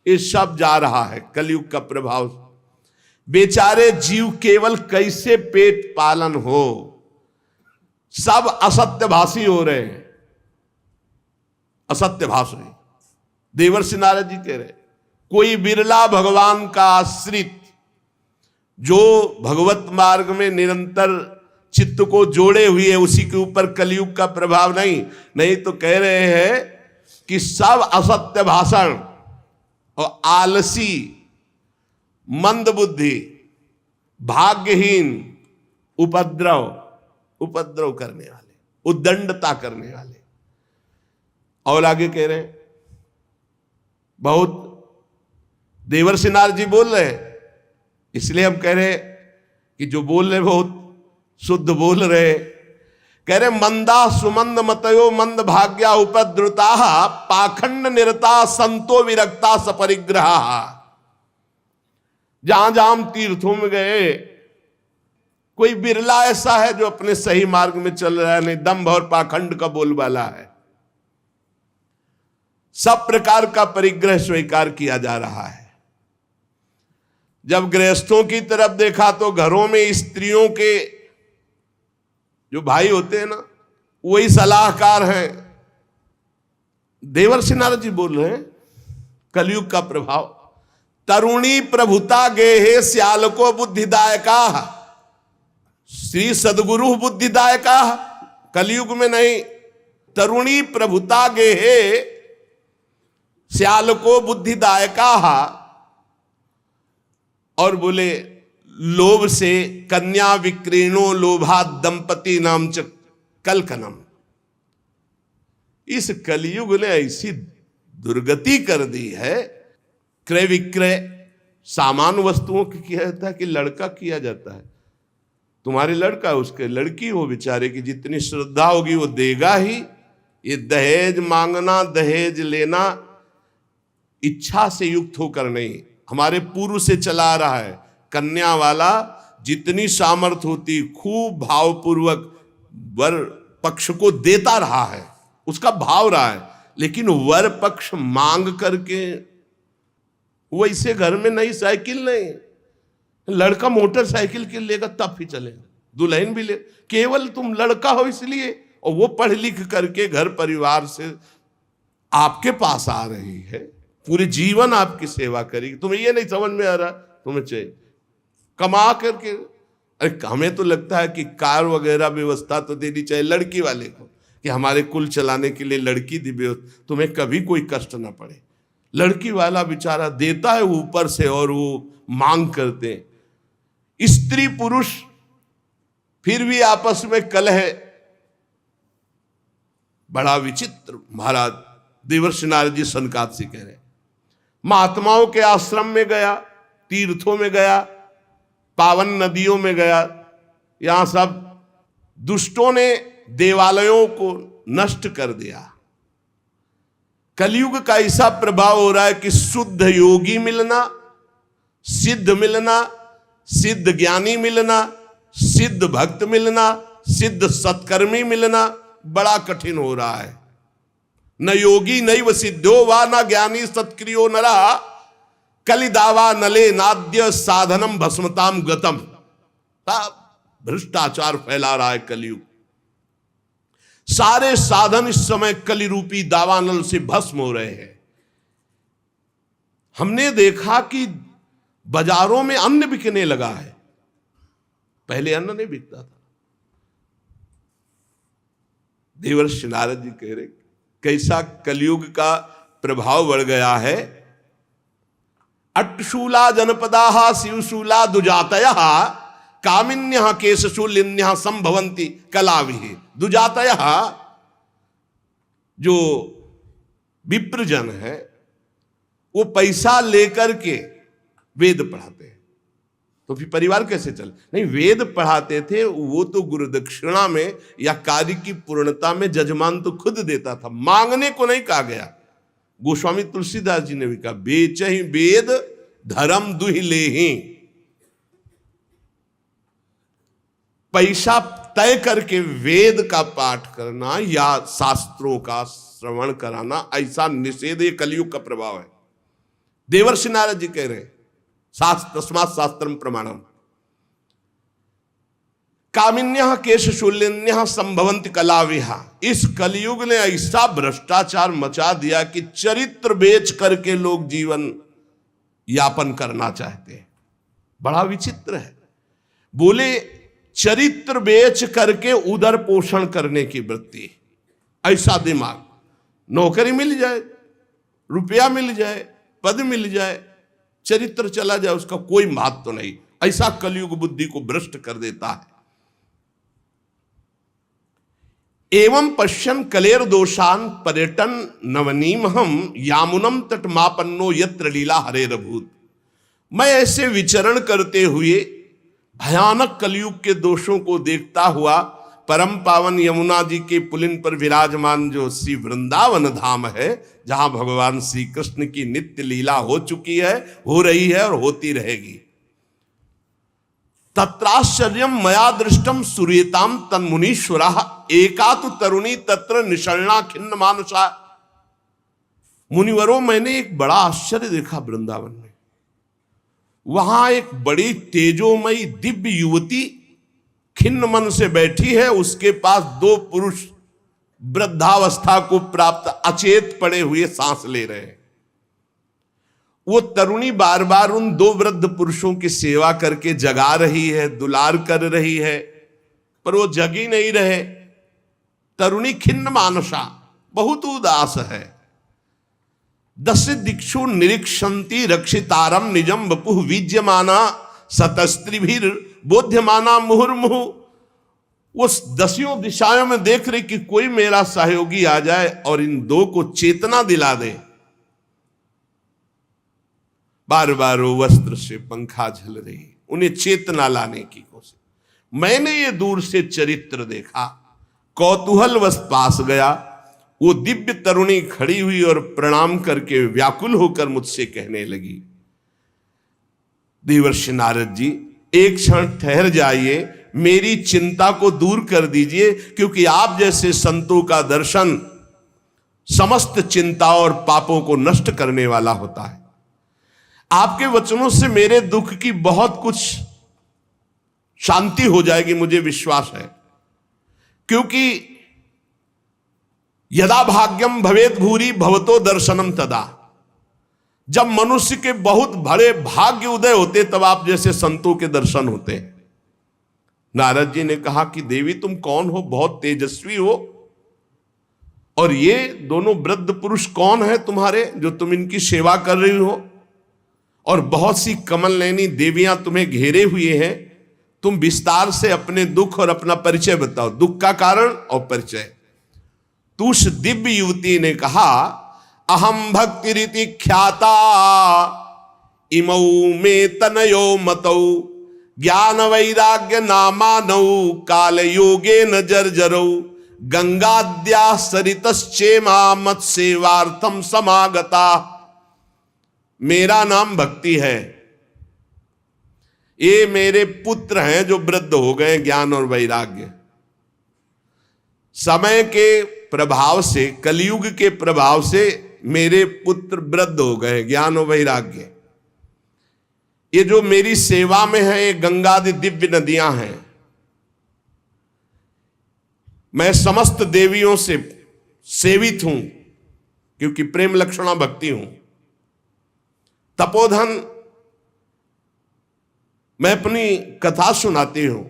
ये सब जा रहा है कलयुग का प्रभाव। बेचारे जीव केवल कैसे पेट पालन हो, सब असत्यभाषी हो रहे हैं, असत्यभाषी। देवर्षि नारद जी कह रहे, कोई बिरला भगवान का आश्रित जो भगवत मार्ग में निरंतर चित्त को जोड़े हुए, उसी के ऊपर कलयुग का प्रभाव नहीं तो कह रहे हैं कि सब असत्य भाषण और आलसी, मंद बुद्धि, भाग्यहीन, उपद्रव करने वाले, उद्दंडता करने वाले। और आगे कह रहे हैं, बहुत देवर्षि नारद जी बोल रहे हैं, इसलिए हम कह रहे कि जो बोल रहे बहुत शुद्ध बोल रहे। कह रहे, मंदा सुमंद मतयो मंद भाग्या उपद्रुता पाखंड निरता संतो विरक्ता सपरिग्रहा। जहां जहां हम तीर्थों में गए, कोई बिरला ऐसा है जो अपने सही मार्ग में चल रहा है, नहीं दंभ और पाखंड का बोलबाला है। सब प्रकार का परिग्रह स्वीकार किया जा रहा है। जब गृहस्थों की तरफ देखा तो घरों में स्त्रियों के जो भाई होते हैं ना, वही सलाहकार हैं। देवर्षि नारद जी बोल रहे हैं कलयुग का प्रभाव। तरुणी प्रभुता गेहे श्याल को बुद्धिदायका, श्री सदगुरु बुद्धिदायका, कलयुग में नहीं। तरुणी प्रभुता गेहे श्याल को बुद्धिदायका, और बोले लोभ से कन्या विक्रीणो लोभा दंपति नाम च कलकनम। इस कलयुग ने ऐसी दुर्गति कर दी है, क्रय विक्रय सामान वस्तुओं की किया जाता है कि लड़का किया जाता है। तुम्हारे लड़का उसके लड़की हो, बेचारे की जितनी श्रद्धा होगी वो देगा ही। ये दहेज मांगना दहेज लेना इच्छा से युक्त होकर नहीं, हमारे पूर्व से चला रहा है। कन्या वाला जितनी सामर्थ होती खूब भावपूर्वक वर पक्ष को देता रहा है, उसका भाव रहा है, लेकिन वर पक्ष मांग करके वैसे घर में नई साइकिल नहीं, लड़का मोटरसाइकिल के लेगा तब ही चलेगा, दुल्हन भी ले, केवल तुम लड़का हो इसलिए, और वो पढ़ लिख करके घर परिवार से आपके पास आ रही है, पूरे जीवन आपकी सेवा करेगी। तुम्हें ये नहीं समझ में आ रहा, तुम्हें चाहिए कमा करके। अरे हमें तो लगता है कि कार वगैरह व्यवस्था तो देनी चाहिए लड़की वाले को, कि हमारे कुल चलाने के लिए लड़की दी व्यवस्था, तुम्हें कभी कोई कष्ट ना पड़े। लड़की वाला बेचारा देता है ऊपर से और वो मांग करते हैं। स्त्री पुरुष फिर भी आपस में कलह, बड़ा विचित्र। महाराज देवर्षि नारद जी सनकादिक से कह रहे, महात्माओं के आश्रम में गया, तीर्थों में गया, पावन नदियों में गया, यहां सब दुष्टों ने देवालयों को नष्ट कर दिया। कलयुग का ऐसा प्रभाव हो रहा है कि शुद्ध योगी मिलना, सिद्ध मिलना, सिद्ध ज्ञानी मिलना, सिद्ध भक्त मिलना, सिद्ध सत्कर्मी मिलना बड़ा कठिन हो रहा है। न योगी नैव सिद्धो वा न ज्ञानी सत्क्रियो नरा, कलिदावा नले नाद्य साधनम भस्मताम गतम। भ्रष्टाचार फैला रहा है कलयुग। सारे साधन इस समय कलि रूपी दावानल से भस्म हो रहे हैं। हमने देखा कि बाजारों में अन्न बिकने लगा है, पहले अन्न नहीं बिकता था। देवर्षि नारद जी कह रहे कैसा कलयुग का प्रभाव बढ़ गया है। अट्टशूला जनपदा शिवशूला दुजातय कामिन्य केशशूलिन्य संभवंती कलाविहि। दुजातय जो विप्रजन है वो पैसा लेकर के वेद पढ़ाते हैं, तो फिर परिवार कैसे चल? नहीं, वेद पढ़ाते थे वो तो गुरु दक्षिणा में या कार्य की पूर्णता में जजमान तो खुद देता था, मांगने को नहीं कहा गया। गोस्वामी तुलसीदास जी ने भी कहा बेच ही वेद धर्म दुहि ले ही। पैसा तय करके वेद का पाठ करना या शास्त्रों का श्रवण कराना, ऐसा निषेध ये कलयुग का प्रभाव है। देवर्षि नारद जी कह रहे हैं तस्मात् शास्त्रम प्रमाणम। कामिन्यः केशशूलिन्यः संभवन्ति कलाविहा। इस कलयुग ने ऐसा भ्रष्टाचार मचा दिया कि चरित्र बेच करके लोग जीवन यापन करना चाहते हैं। बड़ा विचित्र है। बोले चरित्र बेच करके उदर पोषण करने की वृत्ति, ऐसा दिमाग। नौकरी मिल जाए, रुपया मिल जाए, पद मिल जाए, चरित्र चला जाए, उसका कोई महत्व तो नहीं। ऐसा कलयुग बुद्धि को भ्रष्ट कर देता है। एवं पश्यन कलेर दोषान पर्यटन नवनीमहम यामुनम तटमापन्नो यत्र लीला हरेरभूत। मैं ऐसे विचरण करते हुए भयानक कलयुग के दोषों को देखता हुआ परम पावन यमुना जी के पुलिन पर विराजमान जो श्री वृंदावन धाम है, जहां भगवान श्री कृष्ण की नित्य लीला हो चुकी है, हो रही है और होती रहेगी। तत्राश्चर्यम मया दृष्टम सूर्यताम तन्मुनीश्वरा एका तु तरुणी तत्र निषण्णा खिन्न मानसा। मुनिवरों, मैंने एक बड़ा आश्चर्य देखा वृंदावन में। वहां एक बड़ी तेजोमयी दिव्य युवती खिन्न मन से बैठी है, उसके पास दो पुरुष वृद्धावस्था को प्राप्त अचेत पड़े हुए सांस ले रहे हैं। वो तरुणी बार बार उन दो वृद्ध पुरुषों की सेवा करके जगा रही है, दुलार कर रही है, पर वो जग ही नहीं रहे। तरुणी खिन्न मानसा, बहुत उदास है। दश दिक्षु निरीक्षन्ति रक्षितारम निजम वपुः विज्यमाना सतस्त्रिभिर बोध्यमाना मुहुर्मुहु। वो दसियों दिशाओं में देख रही कि कोई मेरा सहयोगी आ जाए और इन दो को चेतना दिला दे। बार बार वो वस्त्र से पंखा झल रही, उन्हें चेतना लाने की कोशिश। मैंने ये दूर से चरित्र देखा, कौतूहलवश पास गया। वो दिव्य तरुणी खड़ी हुई और प्रणाम करके व्याकुल होकर मुझसे कहने लगी, देवर्षि नारद जी, एक क्षण ठहर जाइए, मेरी चिंता को दूर कर दीजिए, क्योंकि आप जैसे संतों का दर्शन समस्त चिंता और पापों को नष्ट करने वाला होता है। आपके वचनों से मेरे दुख की बहुत कुछ शांति हो जाएगी, मुझे विश्वास है। क्योंकि यदा भाग्यम भवेद भूरि भवतो दर्शनम तदा, जब मनुष्य के बहुत बड़े भाग्य उदय होते तब आप जैसे संतों के दर्शन होते हैं। नारद जी ने कहा कि देवी तुम कौन हो, बहुत तेजस्वी हो, और ये दोनों वृद्ध पुरुष कौन है तुम्हारे जो तुम इनकी सेवा कर रही हो, और बहुत सी कमल नयनी देवियां तुम्हें घेरे हुए हैं। तुम विस्तार से अपने दुख और अपना परिचय बताओ, दुख का कारण और परिचय। तो उस दिव्य युवती ने कहा, अहम भक्ति रीति ख्याता इमौ में तनयो मतौ ज्ञान वैराग्य नामानौ काल योगे न जर्जरौ गंगाद्या सरितश्चेमा मत सेवार्थम समागता। मेरा नाम भक्ति है, ये मेरे पुत्र हैं जो वृद्ध हो गए ज्ञान और वैराग्य। समय के प्रभाव से, कलयुग के प्रभाव से मेरे पुत्र वृद्ध हो गए ज्ञान और वैराग्य। ये जो मेरी सेवा में है ये गंगादि दिव्य नदियां हैं। मैं समस्त देवियों से सेवित हूं क्योंकि प्रेम लक्षणा भक्ति हूं। तपोधन मैं अपनी कथा सुनाती हूं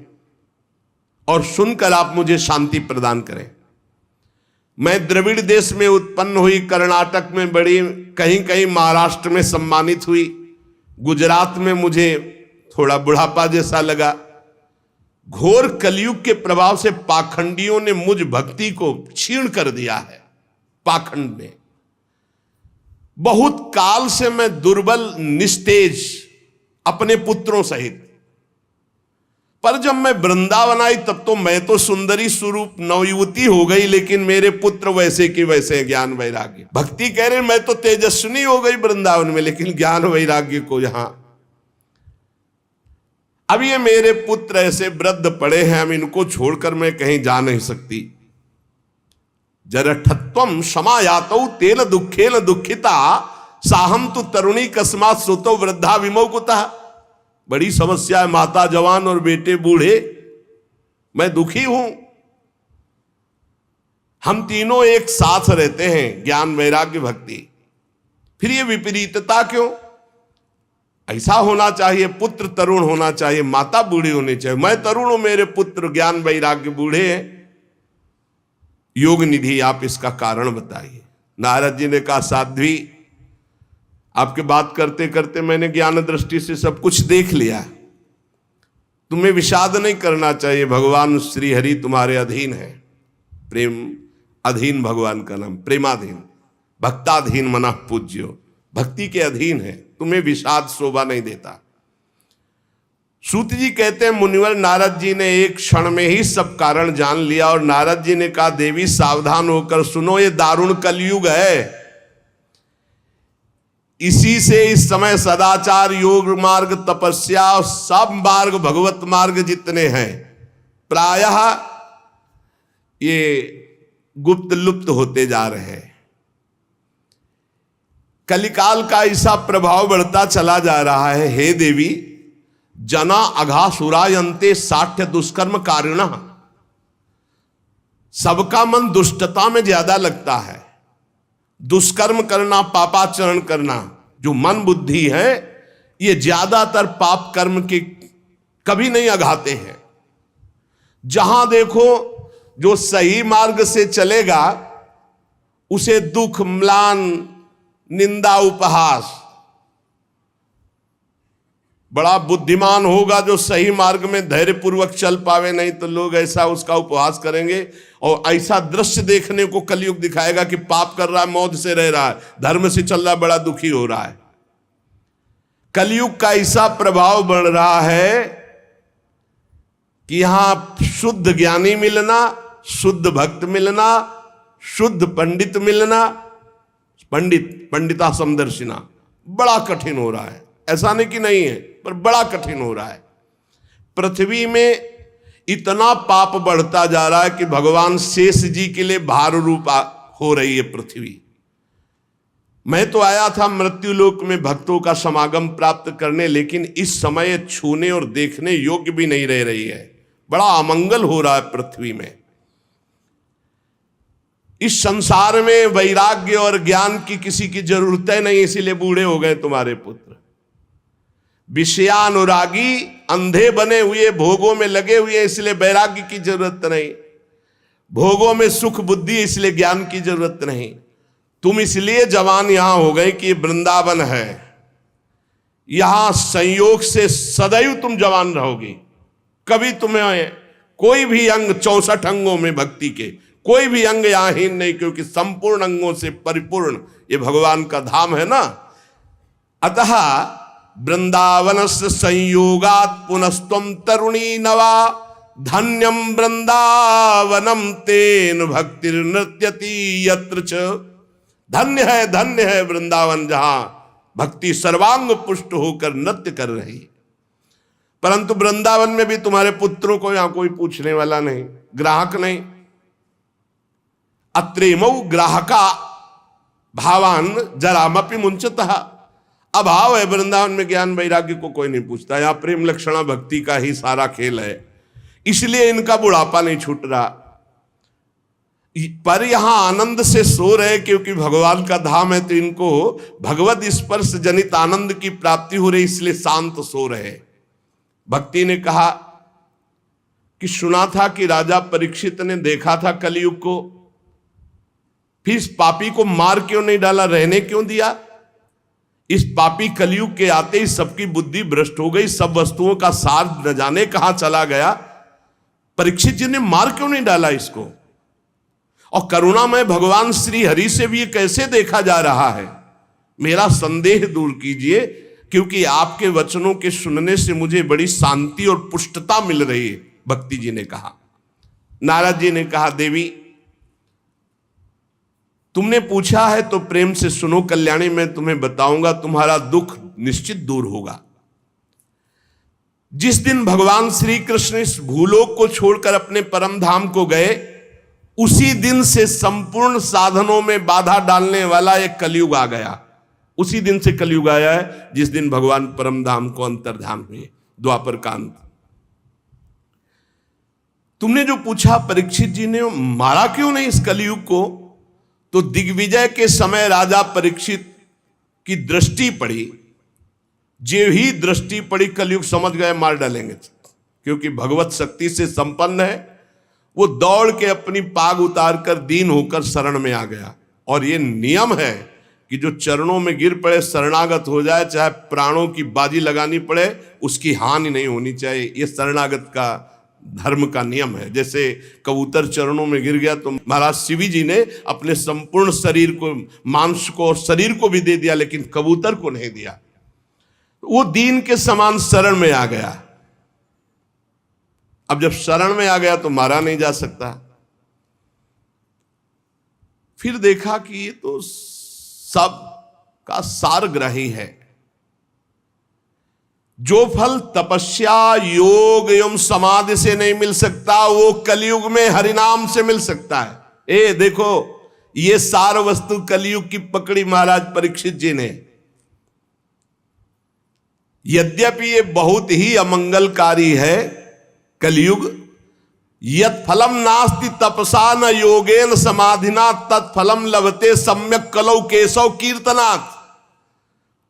और सुनकर आप मुझे शांति प्रदान करें। मैं द्रविड़ देश में उत्पन्न हुई, कर्नाटक में बड़ी, कहीं कहीं महाराष्ट्र में सम्मानित हुई, गुजरात में मुझे थोड़ा बुढ़ापा जैसा लगा। घोर कलयुग के प्रभाव से पाखंडियों ने मुझ भक्ति को क्षीण कर दिया है। पाखंड ने बहुत काल से मैं दुर्बल निस्तेज अपने पुत्रों सहित, पर जब मैं वृंदावन आई तब तो मैं तो सुंदरी स्वरूप नवयुवती हो गई, लेकिन मेरे पुत्र वैसे के वैसे ज्ञान वैराग्य। भक्ति कह रहे मैं तो तेजस्विनी हो गई वृंदावन में, लेकिन ज्ञान वैराग्य को यहां। अब ये मेरे पुत्र ऐसे वृद्ध पड़े हैं, हम इनको छोड़कर मैं कहीं जा नहीं सकती। जरठत्वम समायातौ तेन दुखेन दुखिता साहम तु तरुणी कस्मात सुतो वृद्धा विमोकुता। बड़ी समस्या है, माता जवान और बेटे बूढ़े, मैं दुखी हूं। हम तीनों एक साथ रहते हैं, ज्ञान वैराग्य भक्ति, फिर ये विपरीतता क्यों? ऐसा होना चाहिए, पुत्र तरुण होना चाहिए, माता बूढ़ी होनी चाहिए। मैं तरुण हूं, मेरे पुत्र ज्ञान वैराग्य बूढ़े हैं। योग निधि आप इसका कारण बताइए। नारद जी ने कहा, साध्वी आपके बात करते करते मैंने ज्ञान दृष्टि से सब कुछ देख लिया, तुम्हें विषाद नहीं करना चाहिए। भगवान श्री हरि तुम्हारे अधीन है। प्रेम अधीन भगवान का नाम, प्रेमाधीन, भक्ताधीन मना पूज्यो, भक्ति के अधीन है, तुम्हें विषाद शोभा नहीं देता। सूत जी कहते हैं, मुनिवर नारद जी ने एक क्षण में ही सब कारण जान लिया और नारद जी ने कहा, देवी सावधान होकर सुनो, ये दारुण कलयुग है। इसी से इस समय सदाचार, योग मार्ग, तपस्या और सब मार्ग, भगवत मार्ग जितने हैं, प्रायः ये गुप्त लुप्त होते जा रहे हैं। कलिकाल का ऐसा प्रभाव बढ़ता चला जा रहा है। हे देवी, जना अघासुरायन्ते साठ्य दुष्कर्म कारिणः। सबका मन दुष्टता में ज्यादा लगता है। दुष्कर्म करना, पापाचरण करना, जो मन बुद्धि है ये ज्यादातर पाप कर्म के कभी नहीं अघाते हैं। जहां देखो जो सही मार्ग से चलेगा उसे दुख, म्लान, निंदा, उपहास, बड़ा बुद्धिमान होगा जो सही मार्ग में धैर्य पूर्वक चल पावे, नहीं तो लोग ऐसा उसका उपहास करेंगे और ऐसा दृश्य देखने को कलयुग दिखाएगा कि पाप कर रहा है, मौत से रह रहा है, धर्म से चल रहा है, बड़ा दुखी हो रहा है। कलयुग का ऐसा प्रभाव बढ़ रहा है कि यहां शुद्ध ज्ञानी मिलना, शुद्ध भक्त मिलना, शुद्ध पंडित मिलना, पंडिता समदर्शिना बड़ा कठिन हो रहा है। ऐसा नहीं कि नहीं है, पर बड़ा कठिन हो रहा है। पृथ्वी में इतना पाप बढ़ता जा रहा है कि भगवान शेष जी के लिए भार रूप हो रही है पृथ्वी। मैं तो आया था मृत्यु लोक में भक्तों का समागम प्राप्त करने, लेकिन इस समय छूने और देखने योग्य भी नहीं रह रही है। बड़ा अमंगल हो रहा है पृथ्वी में। इस संसार में वैराग्य और ज्ञान की किसी की जरूरत है नहीं, इसीलिए बूढ़े हो गए तुम्हारे पुत्र। विषयानुरागी, अंधे बने हुए, भोगों में लगे हुए, इसलिए वैराग्य की जरूरत नहीं। भोगों में सुख बुद्धि, इसलिए ज्ञान की जरूरत नहीं। तुम इसलिए जवान यहां हो गए कि वृंदावन है, यहां संयोग से सदैव तुम जवान रहोगे। कभी तुम्हें कोई भी अंग, 64 अंगों में भक्ति के कोई भी अंग यहां हीन नहीं, क्योंकि संपूर्ण अंगों से परिपूर्ण ये भगवान का धाम है ना। अतः वृंदावनस्य संयोगात् पुनस्त्वं तरुणी नवा, धन्यम वृंदावनम तेन भक्तिर्नृत्यति यत्र च। धन्य है वृंदावन, जहां भक्ति सर्वांग पुष्ट होकर नृत्य कर रही। परंतु वृंदावन में भी तुम्हारे पुत्रों को यहां कोई पूछने वाला नहीं, ग्राहक नहीं। अत्रेमौ ग्राहका भावान जरामपि मुंचतः। अभाव है वृंदावन में, ज्ञान वैराग्य को कोई नहीं पूछता। यहां प्रेम लक्षणा भक्ति का ही सारा खेल है, इसलिए इनका बुढ़ापा नहीं छूट रहा। पर यहां आनंद से सो रहे, क्योंकि भगवान का धाम है तो इनको भगवत स्पर्श जनित आनंद की प्राप्ति हो रही, इसलिए शांत सो रहे। भक्ति ने कहा कि सुना था कि राजा परीक्षित ने देखा था कलयुग को, फिर इस पापी को मार क्यों नहीं डाला, रहने क्यों दिया? इस पापी कलयुग के आते ही सबकी बुद्धि भ्रष्ट हो गई, सब वस्तुओं का सार न जाने कहां चला गया। परीक्षित जी ने मार क्यों नहीं डाला इसको? और करुणामय भगवान श्री हरि से भी ये कैसे देखा जा रहा है? मेरा संदेह दूर कीजिए, क्योंकि आपके वचनों के सुनने से मुझे बड़ी शांति और पुष्टता मिल रही है। भक्ति जी ने कहा। नारद जी ने कहा, देवी तुमने पूछा है तो प्रेम से सुनो कल्याणी, मैं तुम्हें बताऊंगा, तुम्हारा दुख निश्चित दूर होगा। जिस दिन भगवान श्री कृष्ण इस भूलोक को छोड़कर अपने परम धाम को गए, उसी दिन से संपूर्ण साधनों में बाधा डालने वाला एक कलयुग आ गया। उसी दिन से कलयुग आया है जिस दिन भगवान परम धाम को अंतर्धान हुए, द्वापर का अंत। तुमने जो पूछा परीक्षित जी ने मारा क्यों नहीं इस कलयुग को, तो दिग्विजय के समय राजा परीक्षित की दृष्टि पड़ी, जो ही दृष्टि पड़ी कलयुग समझ गए मार डालेंगे, क्योंकि भगवत शक्ति से संपन्न है। वो दौड़ के अपनी पाग उतार कर दीन होकर शरण में आ गया। और ये नियम है कि जो चरणों में गिर पड़े, शरणागत हो जाए, चाहे प्राणों की बाजी लगानी पड़े, उसकी हानि नहीं होनी चाहिए। ये शरणागत का धर्म का नियम है। जैसे कबूतर चरणों में गिर गया तो महाराज शिवी जी ने अपने संपूर्ण शरीर को, मांस को और शरीर को भी दे दिया, लेकिन कबूतर को नहीं दिया। वो दीन के समान शरण में आ गया। अब जब शरण में आ गया तो मारा नहीं जा सकता। फिर देखा कि ये तो सब का सारग्राही है। जो फल तपस्या, योग एवं समाधि से नहीं मिल सकता, वो कलयुग में हरिनाम से मिल सकता है। ए देखो, ये सार वस्तु कलयुग की पकड़ी महाराज परीक्षित जी ने। यद्यपि ये बहुत ही अमंगलकारी है कलयुग, यत् फलम नास्ति तपसा न योगेन समाधिना तत्फलम लभते सम्यक कलौ केशव कीर्तनात्।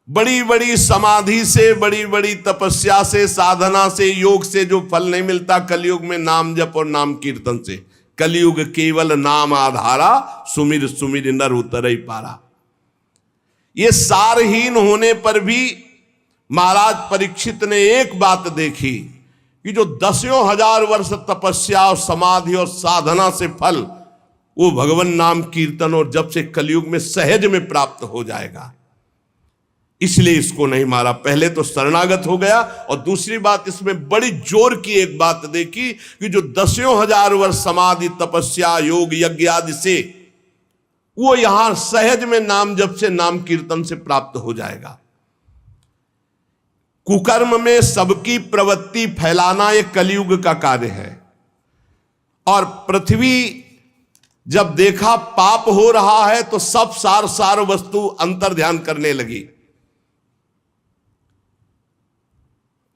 बड़ी बड़ी समाधि से, बड़ी बड़ी तपस्या से, साधना से, योग से जो फल नहीं मिलता कलयुग में नाम जप और नाम कीर्तन से। कलयुग केवल नाम आधारा, सुमिर सुमिर नर उतरई पारा। ये सारहीन होने पर भी महाराज परीक्षित ने एक बात देखी कि जो 10,000 वर्ष तपस्या और समाधि और साधना से फल, वो भगवान नाम कीर्तन और जब से कलयुग में सहज में प्राप्त हो जाएगा। इसलिए इसको नहीं मारा। पहले तो शरणागत हो गया, और दूसरी बात इसमें बड़ी जोर की एक बात देखी कि जो 10,000 वर्ष समाधि तपस्या योग यज्ञ आदि से, वो यहां सहज में नाम जप से नाम कीर्तन से प्राप्त हो जाएगा। कुकर्म में सबकी प्रवृत्ति फैलाना एक कलयुग का कार्य है। और पृथ्वी जब देखा पाप हो रहा है तो सब सार वस्तु अंतर ध्यान करने लगी।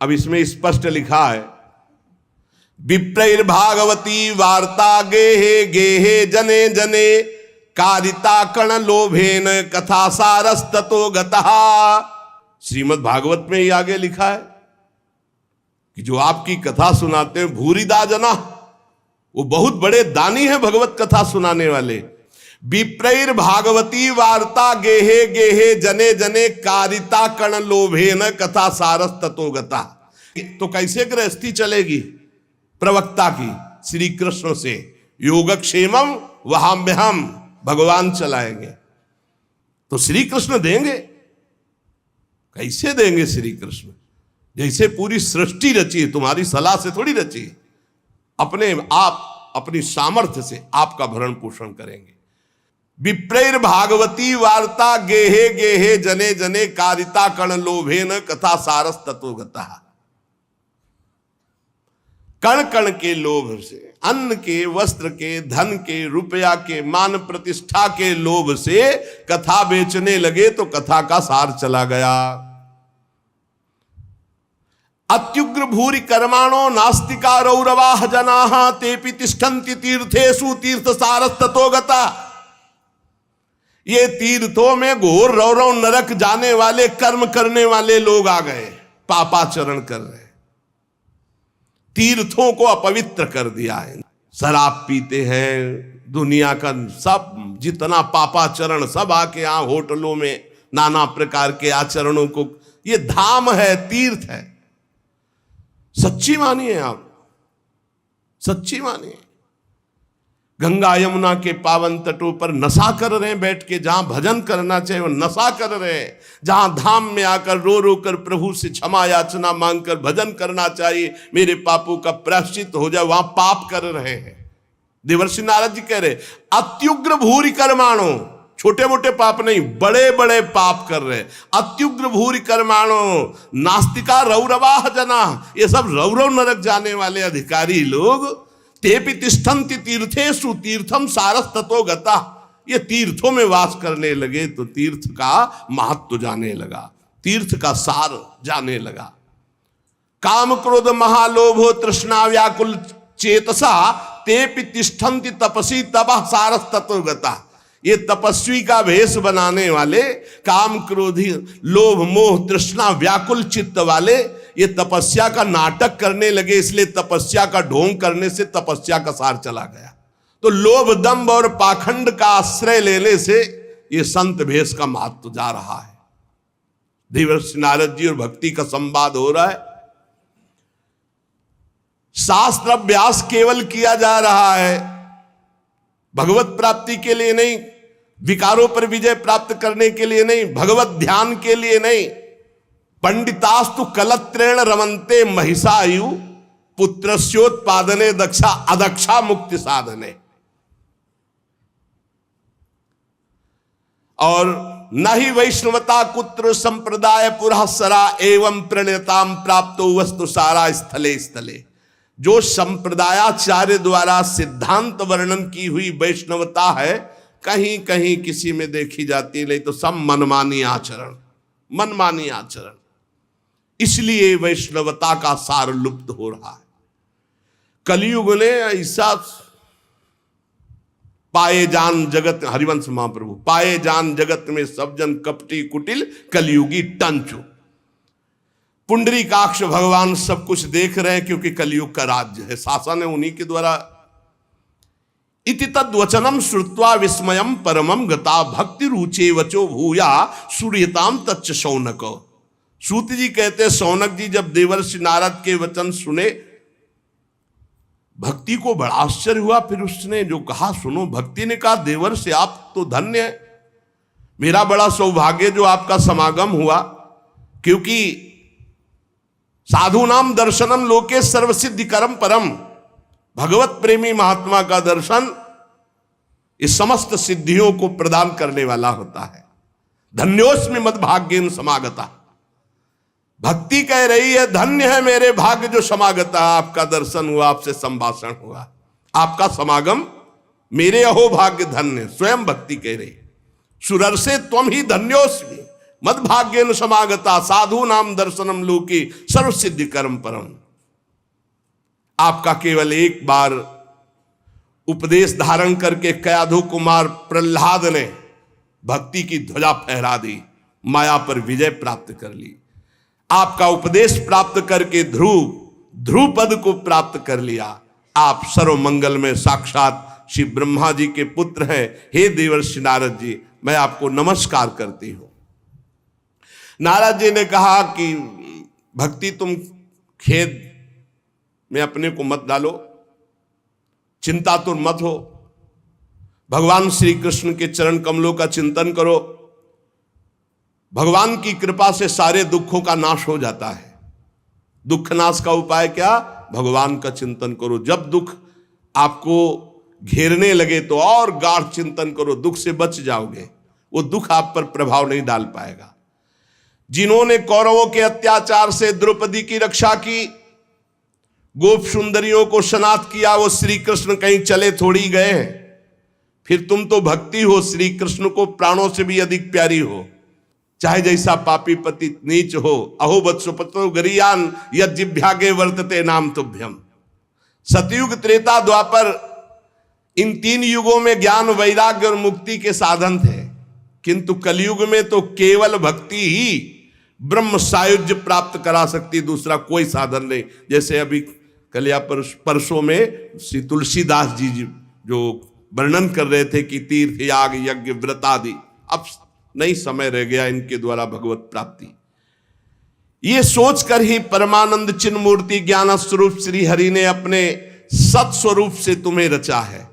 अब इसमें स्पष्ट लिखा है, विप्रैर्भागवती वार्ता गेहे गेहे जने जने कारिता कण लोभेन कथा सारस्ततो गतः। श्रीमद् भागवत में ही आगे लिखा है कि जो आपकी कथा सुनाते हैं भूरिदा जना, वो बहुत बड़े दानी है भगवत कथा सुनाने वाले। विप्रैर्भागवती वार्ता गेहे गेहे जने जने कारिता कण लोभेन कथा सारस्ततो गतः। तो कैसे गृहस्थी चलेगी प्रवक्ता की? श्री कृष्ण से। योगक्षेमम वहाम्यहम, भगवान चलाएंगे। तो श्री कृष्ण देंगे। कैसे देंगे श्री कृष्ण? जैसे पूरी सृष्टि रची है, तुम्हारी सलाह से थोड़ी रची है। अपने आप अपनी सामर्थ्य से आपका भरण पोषण करेंगे। विप्रैर्भागवती वार्ता गेहे गेहे जने जने कारिता कण लोभेन कथा सारस ततो गतः। कण कण के लोभ से, अन्न के, वस्त्र के, धन के, रुपया के, मान प्रतिष्ठा के लोभ से कथा बेचने लगे तो कथा का सार चला गया। अत्युग्र भूरि कर्माणो नास्तिका रौरवाः जनाः तेपि तिष्ठन्ति तीर्थेषु तीर्थ सारस ततो गता। ये तीर्थों में घोर रौरव नरक जाने वाले कर्म करने वाले लोग आ गए, पापाचरण कर रहे, तीर्थों को अपवित्र कर दिया है। शराब पीते हैं, दुनिया का सब जितना पापाचरण सब आके यहां होटलों में नाना प्रकार के आचरणों को, ये धाम है, तीर्थ है। सच्ची मानिए आप, सच्ची मानिए। गंगा यमुना के पावन तटों पर नशा कर रहे हैं बैठ के, जहां भजन करना चाहिए वो नशा कर रहे हैं। जहां धाम में आकर रो रो कर प्रभु से क्षमा याचना मांगकर भजन करना चाहिए, मेरे पापों का प्रायश्चित हो जाए, वहां पाप कर रहे हैं। देवर्षि नारद जी कह रहे अत्युग्र भूरि कर्माणो, छोटे मोटे पाप नहीं, बड़े बड़े पाप कर रहे। अत्युग्र भूरि कर्माणो नास्तिका रौरवाः जना, ये सब रौरव नरक जाने वाले अधिकारी लोग। तेपि तिष्ठन्ति तीर्थेषु तीर्थम सारस ततो गता, ये तीर्थों में वास करने लगे तो तीर्थ का महत्व जाने लगा, तीर्थ का सार जाने लगा। काम क्रोध महालोभो तृष्णा व्याकुल चेतसा तेपि तिष्ठन्ति तपसी तपः सारस ततो गता। ये तपस्वी का भेष बनाने वाले, काम क्रोधी लोभ मोह तृष्णा व्याकुल चित्त वाले, ये तपस्या का नाटक करने लगे, इसलिए तपस्या का ढोंग करने से तपस्या का सार चला गया। तो लोभ दंभ और पाखंड का आश्रय लेने से ये संत भेष का महत्व जा रहा है। देवर्षि नारद जी और भक्ति का संवाद हो रहा है। शास्त्र अभ्यास केवल किया जा रहा है, भगवत प्राप्ति के लिए नहीं, विकारों पर विजय प्राप्त करने के लिए नहीं, भगवत ध्यान के लिए नहीं। पंडितास्तु कलत्रेण रमन्ते महिषायु पुत्रस्योत्पादने दक्षा अदक्षा मुक्ति साधने। और न ही वैष्णवता कुत्र संप्रदाय पुरःसरा एवं प्रणेताम प्राप्तो वस्तु सारा स्थले स्थले। जो संप्रदायाचार्य द्वारा सिद्धांत वर्णन की हुई वैष्णवता है, कहीं कहीं किसी में देखी जाती है, नहीं तो सब मनमानी आचरण, मनमानी आचरण। इसलिए वैष्णवता का सार लुप्त हो रहा है। कलयुग ने ऐसा पाए जान जगत, हरिवंश महाप्रभु, पाए जान जगत में सब जन कपटी कुटिल कलयुगी टंचु। पुंडरीकाक्ष भगवान सब कुछ देख रहे हैं क्योंकि कलयुग का राज्य है, शासन है उन्हीं के द्वारा। इति तद्वचनम श्रुत्वा विस्मयम परमम गता भक्ति रुचे वचो भूया सूर्यताम तच्च शौनक। सूत जी कहते शौनक जी जब देवर्षि नारद के वचन सुने, भक्ति को बड़ा आश्चर्य हुआ। फिर उसने जो कहा सुनो, भक्ति ने कहा देवर्षि आप तो धन्य है, मेरा बड़ा सौभाग्य जो आपका समागम हुआ, क्योंकि साधु नाम दर्शनम लोके सर्वसिद्धि करम परम। भगवत प्रेमी महात्मा का दर्शन इस समस्त सिद्धियों को प्रदान करने वाला होता है। धन्योस्मि मद्भाग्येन समागता। भक्ति कह रही है धन्य है मेरे भाग्य जो समागता, आपका दर्शन हुआ, आपसे संभाषण हुआ, आपका समागम मेरे अहो भाग्य धन्य। स्वयं भक्ति कह रही, सुरर्षे त्वम ही धन्योस्मि मद्भाग्येन समागता साधु नाम दर्शनम लोके सर्वसिद्धि कर्म परम। आपका केवल एक बार उपदेश धारण करके कयाधु कुमार प्रहलाद ने भक्ति की ध्वजा फहरा दी, माया पर विजय प्राप्त कर ली। आपका उपदेश प्राप्त करके ध्रुव पद को प्राप्त कर लिया। आप सर्व मंगल में साक्षात श्री ब्रह्मा जी के पुत्र हैं। हे देवर्षि नारद जी, मैं आपको नमस्कार करती हूं। नारद जी ने कहा कि भक्ति तुम खेद में अपने को मत डालो, चिंता तो मत हो, भगवान श्री कृष्ण के चरण कमलों का चिंतन करो। भगवान की कृपा से सारे दुखों का नाश हो जाता है। दुख नाश का उपाय क्या? भगवान का चिंतन करो। जब दुख आपको घेरने लगे तो और गाढ़ चिंतन करो, दुख से बच जाओगे, वो दुख आप पर प्रभाव नहीं डाल पाएगा। जिन्होंने कौरवों के अत्याचार से द्रौपदी की रक्षा की, गोप सुंदरियों को सनाथ किया, वो श्री कृष्ण कहीं चले थोड़ी गए हैं। फिर तुम तो भक्ति हो, श्री कृष्ण को प्राणों से भी अधिक प्यारी हो, चाहे जैसा पापी पति नीच हो। अहो वत्सपतो गरियान यज्जिभ्यागे वर्तते नाम तुभ्यम। सतयुग त्रेता द्वापर इन तीन युगों में ज्ञान वैराग्य और मुक्ति के साधन थे, किंतु कलयुग में तो केवल भक्ति ही ब्रह्म सायुज्य प्राप्त करा सकती, दूसरा कोई साधन नहीं। जैसे अभी कलिया परसों में श्री तुलसीदास जी जो वर्णन कर रहे थे कि तीर्थ याग यज्ञ व्रत आदि, अब नहीं समय रह गया इनके द्वारा भगवत प्राप्ति। ये सोचकर ही परमानंद चिन्ह मूर्ति ज्ञान स्वरूप श्री हरि ने अपने सत स्वरूप से तुम्हें रचा है।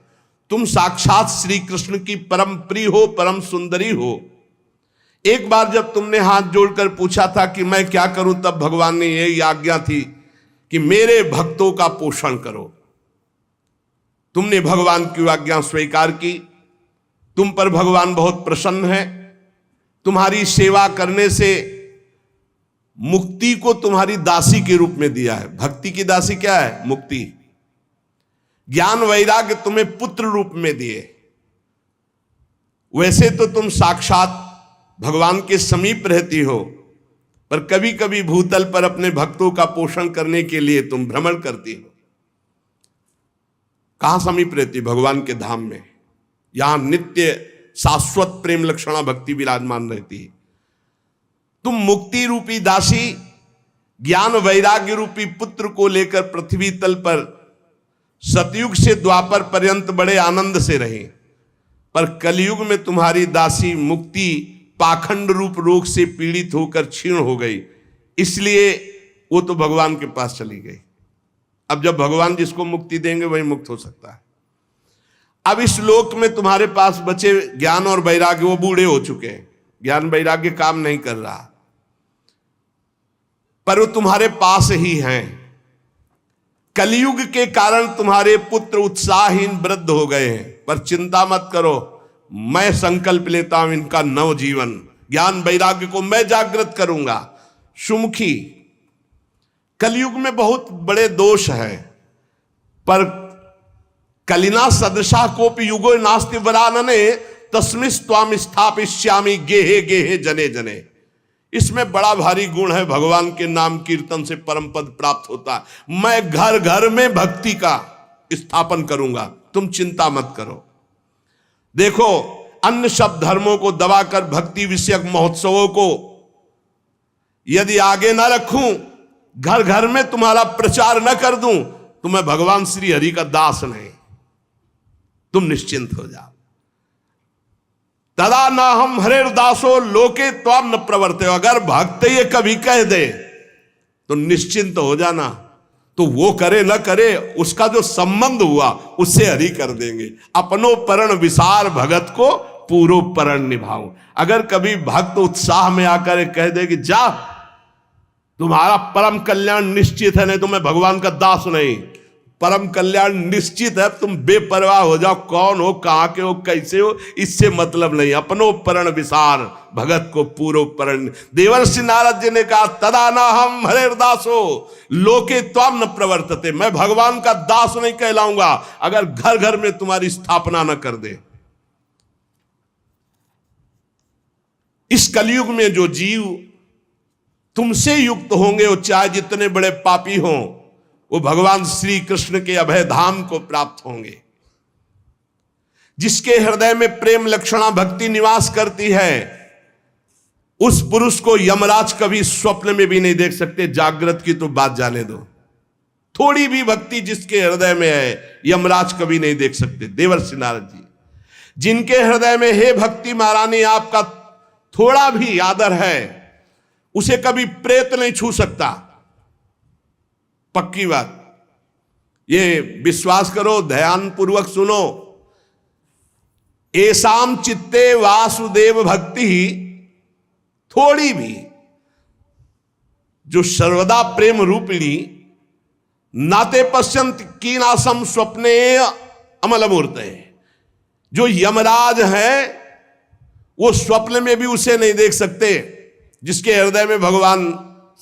तुम साक्षात श्री कृष्ण की परम प्रिय हो, परम सुंदरी हो। एक बार जब तुमने हाथ जोड़कर पूछा था कि मैं क्या करूं, तब भगवान ने यही आज्ञा थी कि मेरे भक्तों का पोषण करो। तुमने भगवान की आज्ञा स्वीकार की, तुम पर भगवान बहुत प्रसन्न है। तुम्हारी सेवा करने से मुक्ति को तुम्हारी दासी के रूप में दिया है। भक्ति की दासी क्या है? मुक्ति। ज्ञान वैराग्य तुम्हें पुत्र रूप में दिए। वैसे तो तुम साक्षात भगवान के समीप रहती हो, पर कभी कभी भूतल पर अपने भक्तों का पोषण करने के लिए तुम भ्रमण करती हो। कहां समीप रहती? भगवान के धाम में। यहां नित्य शाश्वत प्रेम लक्षणा भक्ति विराजमान रहती है। तुम मुक्ति रूपी दासी ज्ञान वैराग्य रूपी पुत्र को लेकर पृथ्वी तल पर सतयुग से द्वापर पर्यंत बड़े आनंद से रहे, पर कलयुग में तुम्हारी दासी मुक्ति पाखंड रूप रोग से पीड़ित होकर क्षीण हो गई, इसलिए वो तो भगवान के पास चली गई। अब जब भगवान जिसको मुक्ति देंगे वही मुक्त हो सकता है। अब इस लोक में तुम्हारे पास बचे ज्ञान और वैराग्य, वो बूढ़े हो चुके हैं, ज्ञान वैराग्य काम नहीं कर रहा, पर वो तुम्हारे पास ही हैं। कलयुग के कारण तुम्हारे पुत्र उत्साहहीन वृद्ध हो गए हैं, पर चिंता मत करो, मैं संकल्प लेता हूं इनका नव जीवन, ज्ञान वैराग्य को मैं जागृत करूंगा। सुमुखी, कलयुग में बहुत बड़े दोष हैं, पर कलिना सदृशा कोपि युगो नास्ति वरानने तस्मिन् त्वाम स्थापयिष्यामि गेहे गेहे जने जने। इसमें बड़ा भारी गुण है। भगवान के नाम कीर्तन से परम पद प्राप्त होता है। मैं घर घर में भक्ति का स्थापन करूंगा, तुम चिंता मत करो। देखो, अन्य सब धर्मों को दबाकर भक्ति विषयक महोत्सवों को यदि आगे ना रखूं, घर घर में तुम्हारा प्रचार न कर दूं, तो मैं भगवान श्री हरि का दास नहीं। तुम निश्चिंत हो जाओ। तदा ना हम हरेर दासो लोके त्वाम न प्रवर्ते। अगर भक्त ये कभी कह दे तो निश्चिंत हो जाना, तो वो करे न करे, उसका जो संबंध हुआ उससे हरि कर देंगे। अपनो परण विसार भगत को पूरो परण निभाऊं। अगर कभी भक्त उत्साह में आकर कह दे कि जा, तुम्हारा परम कल्याण निश्चित है, नहीं तो मैं भगवान का दास नहीं, परम कल्याण निश्चित है, तुम बेपरवाह हो जाओ, कौन हो, कहां के हो, कैसे हो, इससे मतलब नहीं। अपनो परण विसार भगत को पूरो परण। देवर्षि नारद जी ने कहा, तदा ना हम हरेर दासो लोके त्वाम न प्रवर्तते। मैं भगवान का दास नहीं कहलाऊंगा अगर घर घर में तुम्हारी स्थापना न कर दे। इस कलयुग में जो जीव तुमसे युक्त होंगे, वो चाहे जितने बड़े पापी हों, वो भगवान श्री कृष्ण के अभय धाम को प्राप्त होंगे। जिसके हृदय में प्रेम लक्षणा भक्ति निवास करती है, उस पुरुष को यमराज कभी स्वप्न में भी नहीं देख सकते। जागृत की तो बात जाने दो, थोड़ी भी भक्ति जिसके हृदय में है, यमराज कभी नहीं देख सकते। देवर्षि नारद जी, जिनके हृदय में हे भक्ति महारानी आपका थोड़ा भी आदर है, उसे कभी प्रेत नहीं छू सकता। पक्की बात, ये विश्वास करो, ध्यान पूर्वक सुनो। एसाम चित्ते वासुदेव भक्ति, थोड़ी भी जो सर्वदा प्रेम रूपिणी, नाते पश्यंत कीनासम स्वप्ने अमलमूर्ते, जो यमराज है वो स्वप्न में भी उसे नहीं देख सकते। जिसके हृदय में भगवान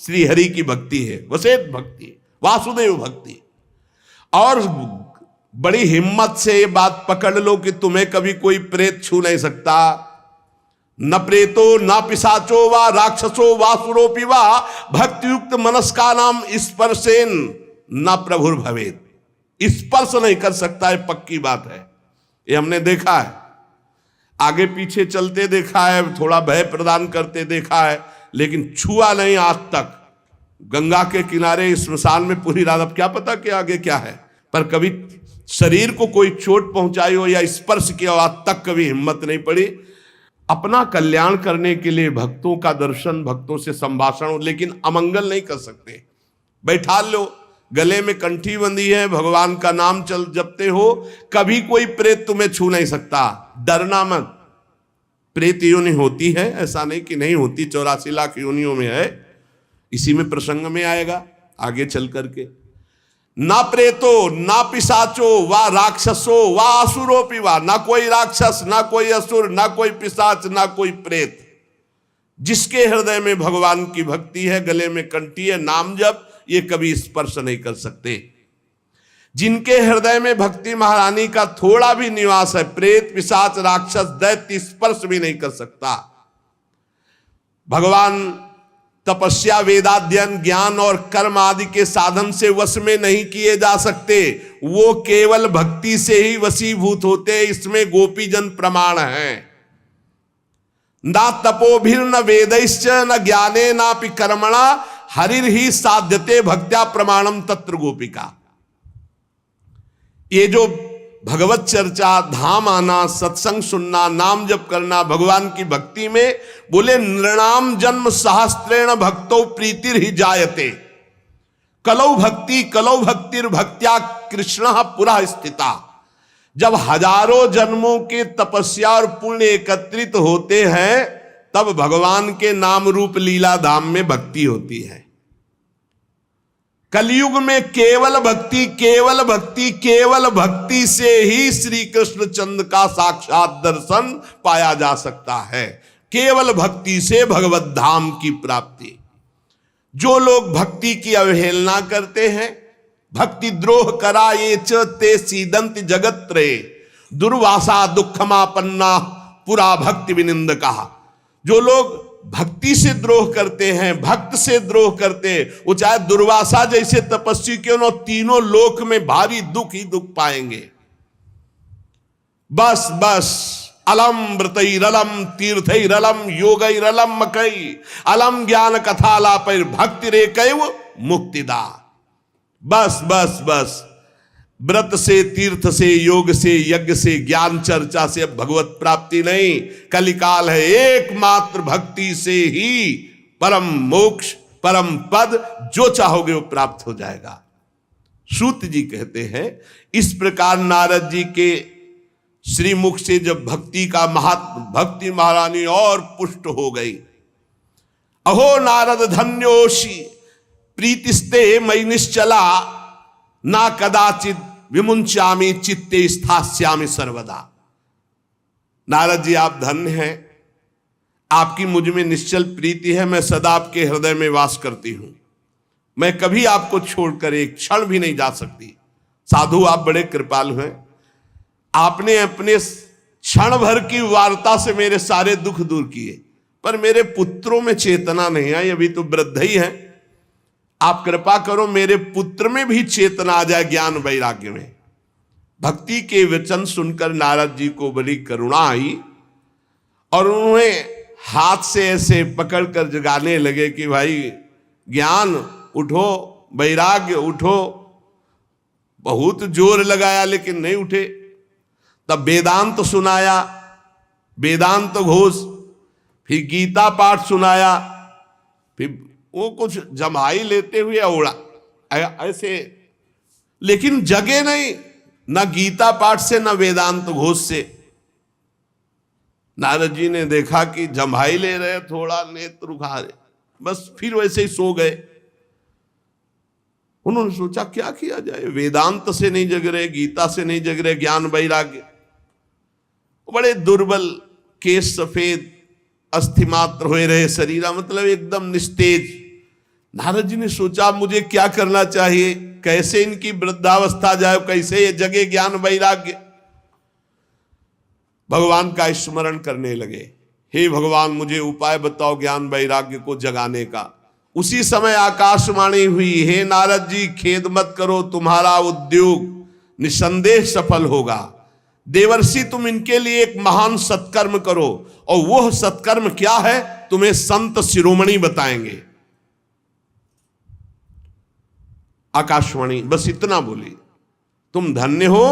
श्री हरि की भक्ति है, वसेत भक्ति, वासुदेव भक्ति। और बड़ी हिम्मत से ये बात पकड़ लो कि तुम्हें कभी कोई प्रेत छू नहीं सकता। न प्रेतो न पिशाचो वा राक्षसो वासुरोपि वा भक्तियुक्त मनस्का नाम स्पर्शेन न प्रभुर भवेत। स्पर्श नहीं कर सकता है, पक्की बात है। ये हमने देखा है, आगे पीछे चलते देखा है, थोड़ा भय प्रदान करते देखा है, लेकिन छुआ नहीं आज तक। गंगा के किनारे स्मशान में पूरी रात, अब क्या पता कि आगे क्या है, पर कभी शरीर को कोई चोट पहुंचाई हो या स्पर्श किया हो, आज तक कभी हिम्मत नहीं पड़ी। अपना कल्याण करने के लिए भक्तों का दर्शन, भक्तों से संभाषण, लेकिन अमंगल नहीं कर सकते। बैठा लो, गले में कंठी बंधी है, भगवान का नाम चल जपते हो, कभी कोई प्रेत तुम्हें छू नहीं सकता। डरना मत। प्रेत योनि होती है, ऐसा नहीं कि नहीं होती, 84 लाख योनियों में है। इसी में प्रसंग में आएगा आगे चल करके। ना प्रेतो ना पिशाचो वा राक्षसो वा असुरोपि वा, ना कोई राक्षस, ना कोई असुर, ना कोई पिशाच, ना कोई प्रेत। जिसके हृदय में भगवान की भक्ति है, गले में कंठी है, नाम जप, ये कभी स्पर्श नहीं कर सकते। जिनके हृदय में भक्ति महारानी का थोड़ा भी निवास है, प्रेत पिशाच राक्षस दैत्य स्पर्श भी नहीं कर सकता। भगवान तपस्या वेदाध्ययन ज्ञान और कर्म आदि के साधन से वश में नहीं किए जा सकते, वो केवल भक्ति से ही वशीभूत होते। इसमें गोपीजन प्रमाण है। ना तपोभिर न वेदैश्च न ज्ञाने नापि कर्मणा हरिर ही साध्यते भक्त्या प्रमाणम तत्र गोपिका। ये जो भगवत चर्चा, धाम आना, सत्संग सुनना, नाम जप करना, भगवान की भक्ति में, बोले नृणाम जन्म सहस्त्रेण भक्तो प्रीतिर ही जायते। कलौ भक्तिर भक्त्या कृष्ण पुरा स्थिता। जब हजारों जन्मों के तपस्या और पुण्य एकत्रित होते हैं, तब भगवान के नाम रूप लीला धाम में भक्ति होती है। कलयुग में केवल भक्ति, केवल भक्ति, केवल भक्ति से ही श्री कृष्ण चंद्र का साक्षात दर्शन पाया जा सकता है। केवल भक्ति से भगवत धाम की प्राप्ति। जो लोग भक्ति की अवहेलना करते हैं, भक्ति द्रोह करा ये च ते सीदंत जगत त्रये, दुर्वासा दुखमापन्ना पुरा भक्ति विनिंद कहा। जो लोग भक्ति से द्रोह करते हैं, भक्त से द्रोह करते हैं, वो चाहे दुर्वासा जैसे तपस्वी क्यों न, तीनों लोक में भारी दुख ही दुख पाएंगे। बस बस अलम व्रतैरलम तीर्थैरलम योगैरलम मकई अलम ज्ञान कथालापैर भक्ति रे कैव मुक्तिदा। बस बस बस व्रत से, तीर्थ से, योग से, यज्ञ से, ज्ञान चर्चा से अब भगवत प्राप्ति नहीं। कलिकाल है, एकमात्र भक्ति से ही परम मोक्ष, परम पद जो चाहोगे वो प्राप्त हो जाएगा। सूत जी कहते हैं इस प्रकार नारद जी के श्रीमुख से जब भक्ति का महात्म, भक्ति महारानी और पुष्ट हो गई। अहो नारद धन्योषि प्रीतिस्ते मयि निश्चला ना कदाचित विमुंचामि चित्ते स्थास्यामि सर्वदा। नारद जी आप धन्य हैं, आपकी मुझ में निश्चल प्रीति है, मैं सदा आपके हृदय में वास करती हूं, मैं कभी आपको छोड़कर एक क्षण भी नहीं जा सकती। साधु आप बड़े कृपालु हैं, आपने अपने क्षण भर की वार्ता से मेरे सारे दुख दूर किए, पर मेरे पुत्रों में चेतना नहीं आई, अभी तो वृद्ध ही है। आप कृपा करो मेरे पुत्र में भी चेतना आ जाए, ज्ञान वैराग्य में। भक्ति के वचन सुनकर नारद जी को बड़ी करुणा आई और उन्होंने हाथ से ऐसे पकड़कर जगाने लगे कि भाई ज्ञान उठो, वैराग्य उठो। बहुत जोर लगाया लेकिन नहीं उठे। तब वेदांत सुनाया, वेदांत घोष, फिर गीता पाठ सुनाया, फिर वो कुछ जमाई लेते हुए ओढ़ा ऐसे, लेकिन जगे नहीं, न गीता पाठ से न वेदांत घोष से। नारद जी ने देखा कि जमाई ले रहे, थोड़ा नेत्र उघारे, बस फिर वैसे ही सो गए। उन्होंने सोचा क्या किया जाए, वेदांत से नहीं जग रहे, गीता से नहीं जग रहे, ज्ञान वैराग्य। बड़े दुर्बल, केश सफेद, अस्थि मात्र हुए रहे शरीरा, मतलब एकदम निस्तेज। नारद जी ने सोचा मुझे क्या करना चाहिए, कैसे इनकी वृद्धावस्था जाए, कैसे ये जगे ज्ञान वैराग्य। भगवान का स्मरण करने लगे, हे भगवान मुझे उपाय बताओ ज्ञान वैराग्य को जगाने का। उसी समय आकाशवाणी हुई, हे नारद जी खेद मत करो, तुम्हारा उद्योग निसंदेह सफल होगा। देवर्षि तुम इनके लिए एक महान सत्कर्म करो, और वह सत्कर्म क्या है तुम्हें संत शिरोमणि बताएंगे। आकाशवाणी बस इतना बोली, तुम धन्य हो,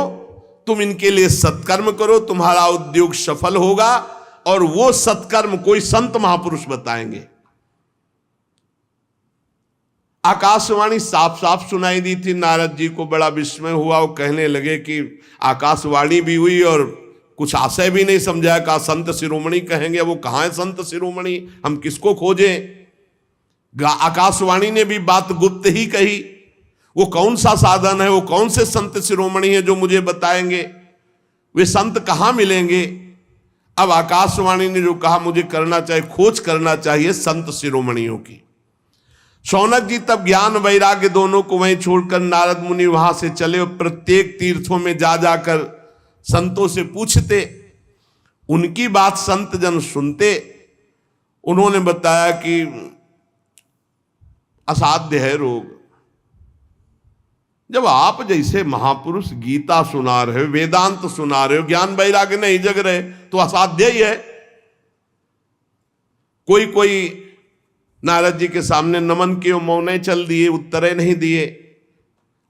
तुम इनके लिए सत्कर्म करो, तुम्हारा उद्योग सफल होगा, और वो सत्कर्म कोई संत महापुरुष बताएंगे। आकाशवाणी साफ साफ सुनाई दी थी। नारद जी को बड़ा विस्मय हुआ, वो कहने लगे कि आकाशवाणी भी हुई और कुछ आशय भी नहीं समझा, कहा संत शिरोमणि कहेंगे, वो कहाँ है संत शिरोमणि, हम किसको खोजें। आकाशवाणी ने भी बात गुप्त ही कही, वो कौन सा साधन है, वो कौन से संत शिरोमणि है जो मुझे बताएंगे, वे संत कहाँ मिलेंगे। अब आकाशवाणी ने जो कहा मुझे करना चाहिए, खोज करना चाहिए संत शिरोमणियों की। शौनक जी तब ज्ञान वैराग्य दोनों को वहीं छोड़कर नारद मुनि वहां से चले और प्रत्येक तीर्थों में जा जाकर संतों से पूछते, उनकी बात संत जन सुनते। उन्होंने बताया कि असाध्य है रोग। जब आप जैसे महापुरुष गीता सुना रहे हो, वेदांत सुना रहे हो, ज्ञान वैराग्य नहीं जग रहे, तो असाध्य ही है। कोई कोई नारद जी के सामने नमन किए, मौन चल दिए, उत्तरे नहीं दिए।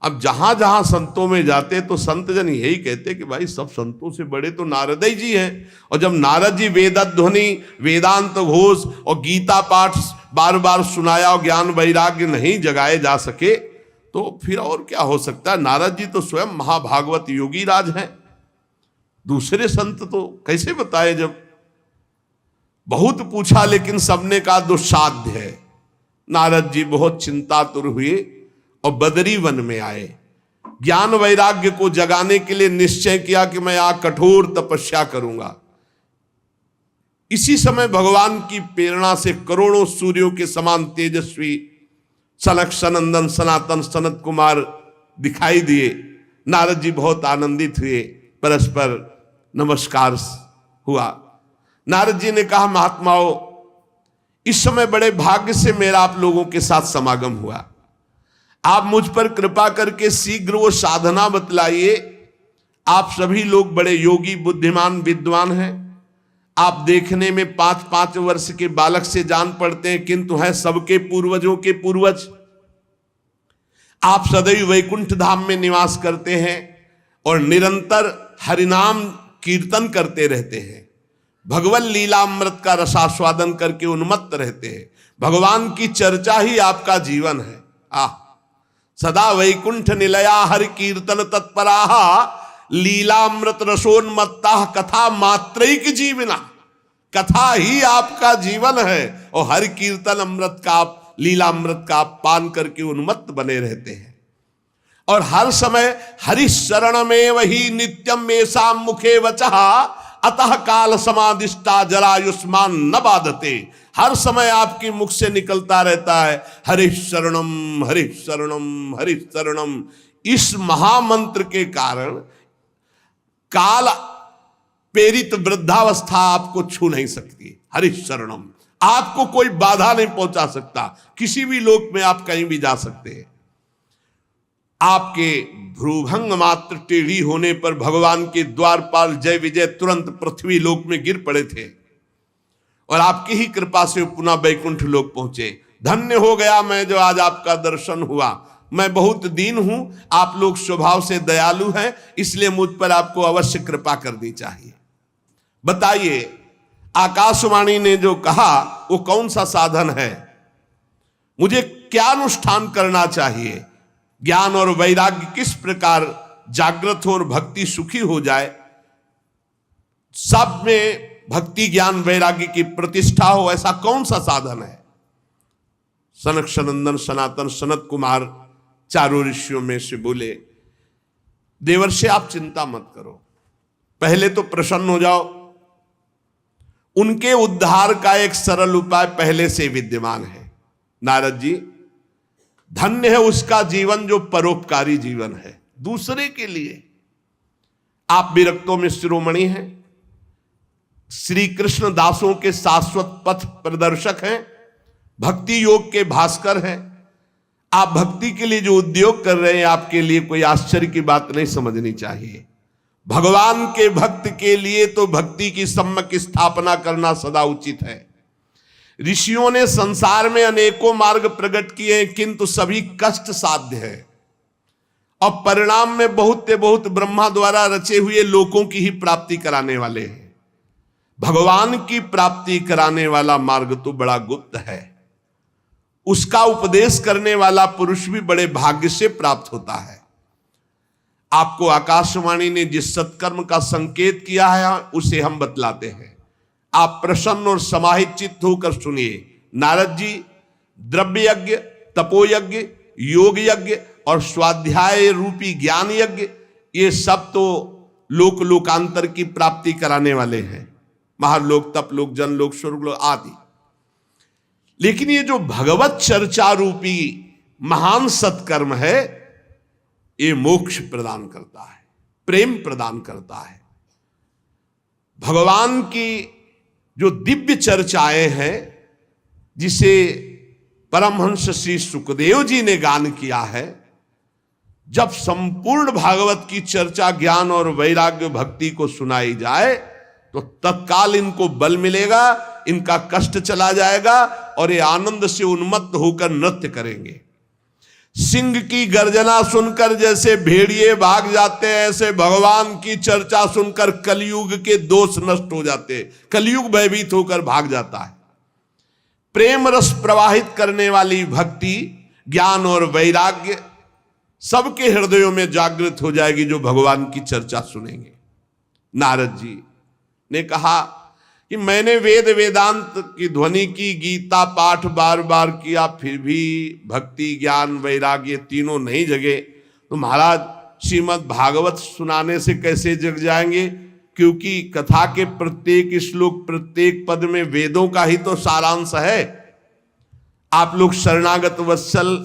अब जहां जहां संतों में जाते तो संत जन यही कहते कि भाई सब संतों से बड़े तो नारद जी हैं। और जब नारद जी वेदध्वनि, वेदांत घोष और गीता पाठ बार बार सुनाया और ज्ञान वैराग्य नहीं जगाए जा सके, तो फिर और क्या हो सकता है। नारद जी तो स्वयं महाभागवत योगी राज हैं, दूसरे संत तो कैसे बताए। जब बहुत पूछा लेकिन सबने कहा दुस्साध्य है। नारद जी बहुत चिंतातुर हुए और बदरी वन में आए। ज्ञान वैराग्य को जगाने के लिए निश्चय किया कि मैं यहाँ कठोर तपस्या करूंगा। इसी समय भगवान की प्रेरणा से करोड़ों सूर्यों के समान तेजस्वी सनक सनंदन सनातन सनत कुमार दिखाई दिए। नारद जी बहुत आनंदित हुए, परस्पर नमस्कार हुआ। नारद जी ने कहा महात्माओं, इस समय बड़े भाग्य से मेरा आप लोगों के साथ समागम हुआ। आप मुझ पर कृपा करके शीघ्र वो साधना बतलाइए। आप सभी लोग बड़े योगी, बुद्धिमान, विद्वान हैं। आप देखने में 5-5 वर्ष के बालक से जान पड़ते हैं, किंतु हैं सबके पूर्वजों के पूर्वज। आप सदैव वैकुंठ धाम में निवास करते हैं और निरंतर हरिनाम कीर्तन करते रहते हैं। भगवत लीलामृत का रसास्वादन करके उन्मत्त रहते हैं। भगवान की चर्चा ही आपका जीवन है। सदा वैकुंठ निलया हरि कीर्तन तत्पराः लीलामृत रसोन्मत्ता कथा मात्रैक जीवना। कथा ही आपका जीवन है और हरि कीर्तन अमृत का, लीलामृत का पान करके उन्मत्त बने रहते हैं। और हर समय हरि शरण में वही नित्यम मेषा मुखे वचः अतः काल समादिष्टा जरायुष्मान न बाधते। हर समय आपके मुख से निकलता रहता है हरि शरणम हरि शरणम हरि शरणम। इस महामंत्र के कारण काल प्रेरित वृद्धावस्था आपको छू नहीं सकती। हरि शरणम, आपको कोई बाधा नहीं पहुंचा सकता। किसी भी लोक में आप कहीं भी जा सकते हैं। आपके भ्रूभंग मात्र टेढ़ी होने पर भगवान के द्वारपाल जय विजय तुरंत पृथ्वी लोक में गिर पड़े थे और आपकी ही कृपा से पुनः वैकुंठ लोक पहुंचे। धन्य हो गया मैं जो आज आपका दर्शन हुआ। मैं बहुत दीन हूं, आप लोग स्वभाव से दयालु हैं, इसलिए मुझ पर आपको अवश्य कृपा करनी चाहिए। बताइए, आकाशवाणी ने जो कहा वो कौन सा साधन है? मुझे क्या अनुष्ठान करना चाहिए? ज्ञान और वैराग्य किस प्रकार जागृत हो और भक्ति सुखी हो जाए, सब में भक्ति ज्ञान वैराग्य की प्रतिष्ठा हो, ऐसा कौन सा साधन है? सनक सनंदन सनातन सनत कुमार चारों ऋषियों में से बोले, देवर्षि आप चिंता मत करो, पहले तो प्रसन्न हो जाओ। उनके उद्धार का एक सरल उपाय पहले से विद्यमान है। नारद जी, धन्य है उसका जीवन जो परोपकारी जीवन है दूसरे के लिए। आप विरक्तों में शिरोमणि हैं, श्री कृष्ण दासों के शाश्वत पथ प्रदर्शक हैं, भक्ति योग के भास्कर हैं। आप भक्ति के लिए जो उद्योग कर रहे हैं, आपके लिए कोई आश्चर्य की बात नहीं समझनी चाहिए। भगवान के भक्त के लिए तो भक्ति की सम्यक स्थापना करना सदा उचित है। ऋषियों ने संसार में अनेकों मार्ग प्रकट किए हैं, किंतु सभी कष्ट साध्य है और परिणाम में बहुत ब्रह्मा द्वारा रचे हुए लोकों की ही प्राप्ति कराने वाले हैं। भगवान की प्राप्ति कराने वाला मार्ग तो बड़ा गुप्त है, उसका उपदेश करने वाला पुरुष भी बड़े भाग्य से प्राप्त होता है। आपको आकाशवाणी ने जिस सत्कर्म का संकेत किया है उसे हम बतलाते हैं। आप प्रसन्न और समाहित चित्त होकर सुनिए। नारद जी, द्रव्य यज्ञ, तपोयज्ञ, योग यज्ञ और स्वाध्याय रूपी ज्ञान यज्ञ, ये सब तो लोक लोकांतर की प्राप्ति कराने वाले हैं, महालोक, तपलोक, जनलोक, स्वर्गलोक आदि। लेकिन ये जो भगवत चर्चा रूपी महान सत्कर्म है, ये मोक्ष प्रदान करता है, प्रेम प्रदान करता है। भगवान की जो दिव्य चर्चाएं हैं, जिसे परमहंस श्री सुखदेव जी ने गान किया है, जब संपूर्ण भागवत की चर्चा ज्ञान और वैराग्य भक्ति को सुनाई जाए तो तत्काल इनको बल मिलेगा, इनका कष्ट चला जाएगा और ये आनंद से उन्मत्त होकर नृत्य करेंगे। सिंह की गर्जना सुनकर जैसे भेड़िए भाग जाते हैं, ऐसे भगवान की चर्चा सुनकर कलयुग के दोष नष्ट हो जाते हैं, कलयुग भयभीत होकर भाग जाता है। प्रेम रस प्रवाहित करने वाली भक्ति, ज्ञान और वैराग्य सबके हृदयों में जागृत हो जाएगी जो भगवान की चर्चा सुनेंगे। नारद जी ने कहा कि मैंने वेद वेदांत की ध्वनि की, गीता पाठ बार बार किया, फिर भी भक्ति ज्ञान वैराग्य तीनों नहीं जगे, तो महाराज श्रीमद् भागवत सुनाने से कैसे जग जाएंगे? क्योंकि कथा के प्रत्येक श्लोक, प्रत्येक पद में वेदों का ही तो सारांश है। आप लोग शरणागत वत्सल,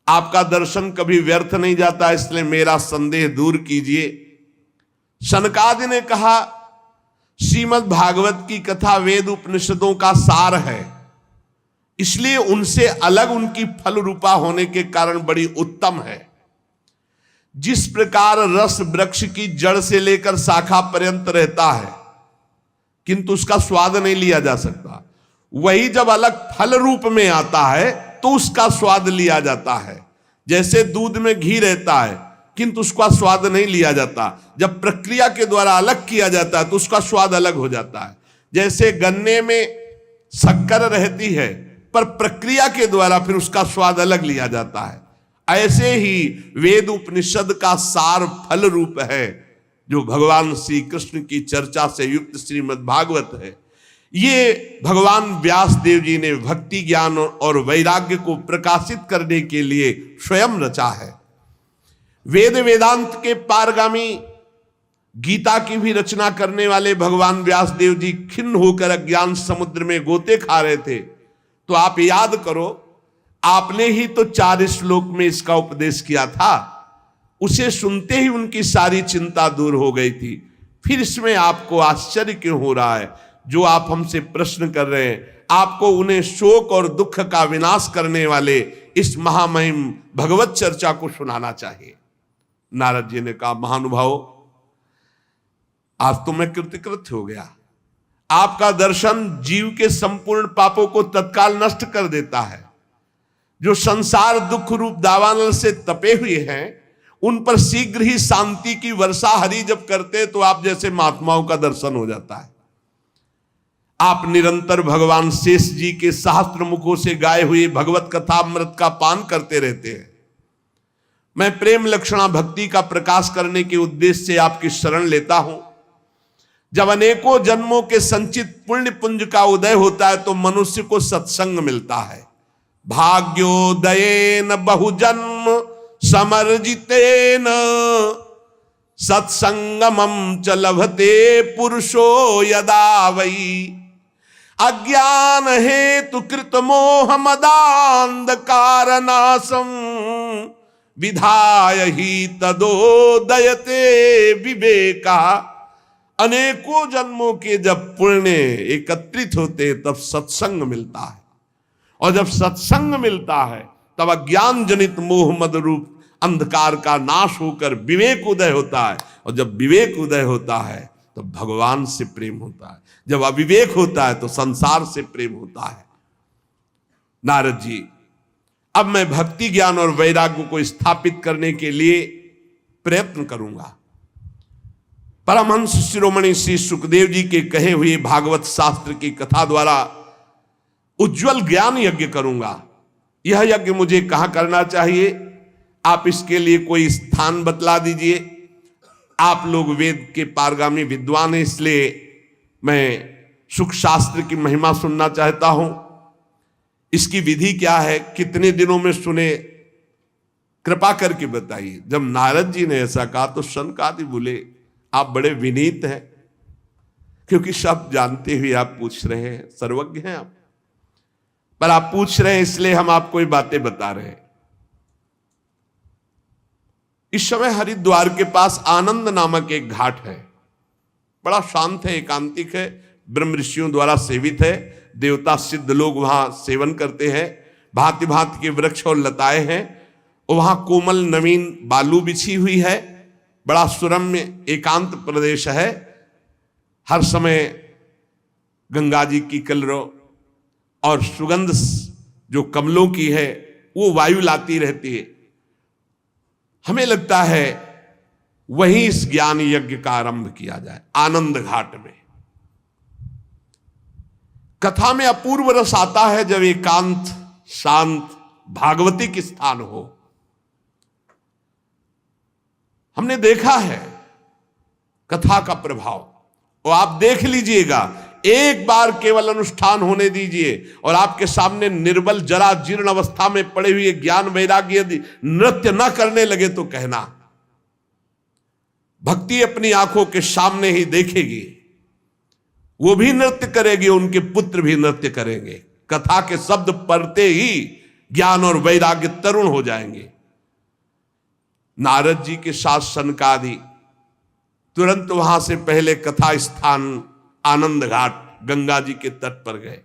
आपका दर्शन कभी व्यर्थ नहीं जाता, इसलिए मेरा संदेह दूर कीजिए। सनकादि ने कहा श्रीमद् भागवत की कथा वेद उपनिषदों का सार है, इसलिए उनसे अलग उनकी फल रूपा होने के कारण बड़ी उत्तम है। जिस प्रकार रस वृक्ष की जड़ से लेकर शाखा पर्यंत रहता है किंतु उसका स्वाद नहीं लिया जा सकता, वही जब अलग फल रूप में आता है तो उसका स्वाद लिया जाता है। जैसे दूध में घी रहता है किंतु उसका स्वाद नहीं लिया जाता, जब प्रक्रिया के द्वारा अलग किया जाता है तो उसका स्वाद अलग हो जाता है। जैसे गन्ने में शक्कर रहती है पर प्रक्रिया के द्वारा फिर उसका स्वाद अलग लिया जाता है, ऐसे ही वेद उपनिषद का सार फल रूप है जो भगवान श्री कृष्ण की चर्चा से युक्त श्रीमद् भागवत है। ये भगवान व्यास देव जी ने भक्ति ज्ञान और वैराग्य को प्रकाशित करने के लिए स्वयं रचा है। वेद वेदांत के पारगामी गीता की भी रचना करने वाले भगवान व्यास देव जी खिन्न होकर अज्ञान समुद्र में गोते खा रहे थे, तो आप याद करो, आपने ही तो 4 श्लोक में इसका उपदेश किया था। उसे सुनते ही उनकी सारी चिंता दूर हो गई थी। फिर इसमें आपको आश्चर्य क्यों हो रहा है? जो आप हमसे प्रश्न कर रहे हैं, आपको उन्हें शोक और दुख का विनाश करने वाले इस महामहिम भगवत चर्चा को सुनाना चाहिए। नारद जी ने कहा, महानुभाव, आज तो मैं कृतकृत हो गया। आपका दर्शन जीव के संपूर्ण पापों को तत्काल नष्ट कर देता है। जो संसार दुख रूप दावानल से तपे हुए हैं उन पर शीघ्र ही शांति की वर्षा हरि जब करते तो आप जैसे महात्माओं का दर्शन हो जाता है। आप निरंतर भगवान शेष जी के सहस्त्र मुखों से गाए हुए भगवत कथा अमृत का पान करते रहते हैं। मैं प्रेम लक्षणा भक्ति का प्रकाश करने के उद्देश्य से आपकी शरण लेता हूं। जब अनेकों जन्मों के संचित पुण्य पुंज का उदय होता है तो मनुष्य को सत्संग मिलता है। भाग्योदयेन बहुजन्म समर्जितेन सत्संगमं च लभते पुरुषो यदा वै अज्ञान हेतु कृत मोह मदांधकार नाशम विधाय ही तदोदयते विवेका। अनेकों जन्मों के जब पुण्य एकत्रित होते तब सत्संग मिलता है, और जब सत्संग मिलता है तब अज्ञान जनित मोह मद रूप अंधकार का नाश होकर विवेक उदय होता है, और जब विवेक उदय होता है तो भगवान से प्रेम होता है। जब अविवेक होता है तो संसार से प्रेम होता है। नारद जी, अब मैं भक्ति ज्ञान और वैराग्य को स्थापित करने के लिए प्रयत्न करूंगा। परमहंस शिरोमणि श्री सुखदेव जी के कहे हुए भागवत शास्त्र की कथा द्वारा उज्जवल ज्ञान यज्ञ करूंगा। यह यज्ञ मुझे कहां करना चाहिए, आप इसके लिए कोई स्थान बतला दीजिए। आप लोग वेद के पारगामी विद्वान हैं, इसलिए मैं सुख शास्त्र की महिमा सुनना चाहता हूं। इसकी विधि क्या है, कितने दिनों में सुने, कृपा करके बताइए। जब नारद जी ने ऐसा कहा तो शनकादि बोले, आप बड़े विनीत हैं, क्योंकि सब जानते हुए आप पूछ रहे हैं, सर्वज्ञ हैं आप, पर आप पूछ रहे हैं इसलिए हम आपको ये बातें बता रहे हैं। इस समय हरिद्वार के पास आनंद नामक एक घाट है, बड़ा शांत है, एकांतिक है, ब्रह्म ऋषियों द्वारा सेवित है। देवता सिद्ध लोग वहां सेवन करते हैं। भांति भांति के वृक्ष और लताएं हैं, और वहां कोमल नवीन बालू बिछी हुई है। बड़ा सुरम्य एकांत प्रदेश है। हर समय गंगा जी की कलरव और सुगंध जो कमलों की है वो वायु लाती रहती है। हमें लगता है वहीं इस ज्ञान यज्ञ का आरंभ किया जाए, आनंद घाट में। कथा में अपूर्व रस आता है जब एकांत शांत भागवतिक स्थान हो। हमने देखा है कथा का प्रभाव, और आप देख लीजिएगा, एक बार केवल अनुष्ठान होने दीजिए और आपके सामने निर्बल जरा जीर्ण अवस्था में पड़े हुए ज्ञान वैराग्य यदि नृत्य न करने लगे तो कहना। भक्ति अपनी आंखों के सामने ही देखेगी, वो भी नृत्य करेगी, उनके पुत्र भी नृत्य करेंगे। कथा के शब्द पढ़ते ही ज्ञान और वैराग्य तरुण हो जाएंगे। नारद जी के साथ सनकादि तुरंत वहां से पहले कथा स्थान आनंद घाट गंगा जी के तट पर गए।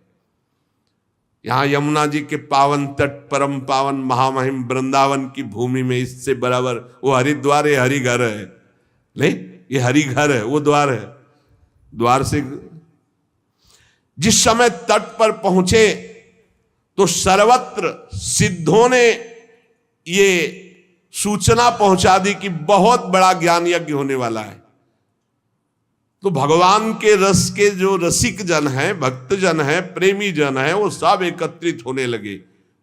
यहां यमुना जी के पावन तट, परम पावन महामहिम वृंदावन की भूमि में इससे बराबर वो हरिद्वार है, हरि घर है। नहीं, ये हरि घर है, वो द्वार है। द्वार से जिस समय तट पर पहुंचे तो सर्वत्र सिद्धों ने ये सूचना पहुंचा दी कि बहुत बड़ा ज्ञान यज्ञ होने वाला है। तो भगवान के रस के जो रसिक जन हैं, भक्त जन हैं, प्रेमी जन हैं, वो सब एकत्रित होने लगे।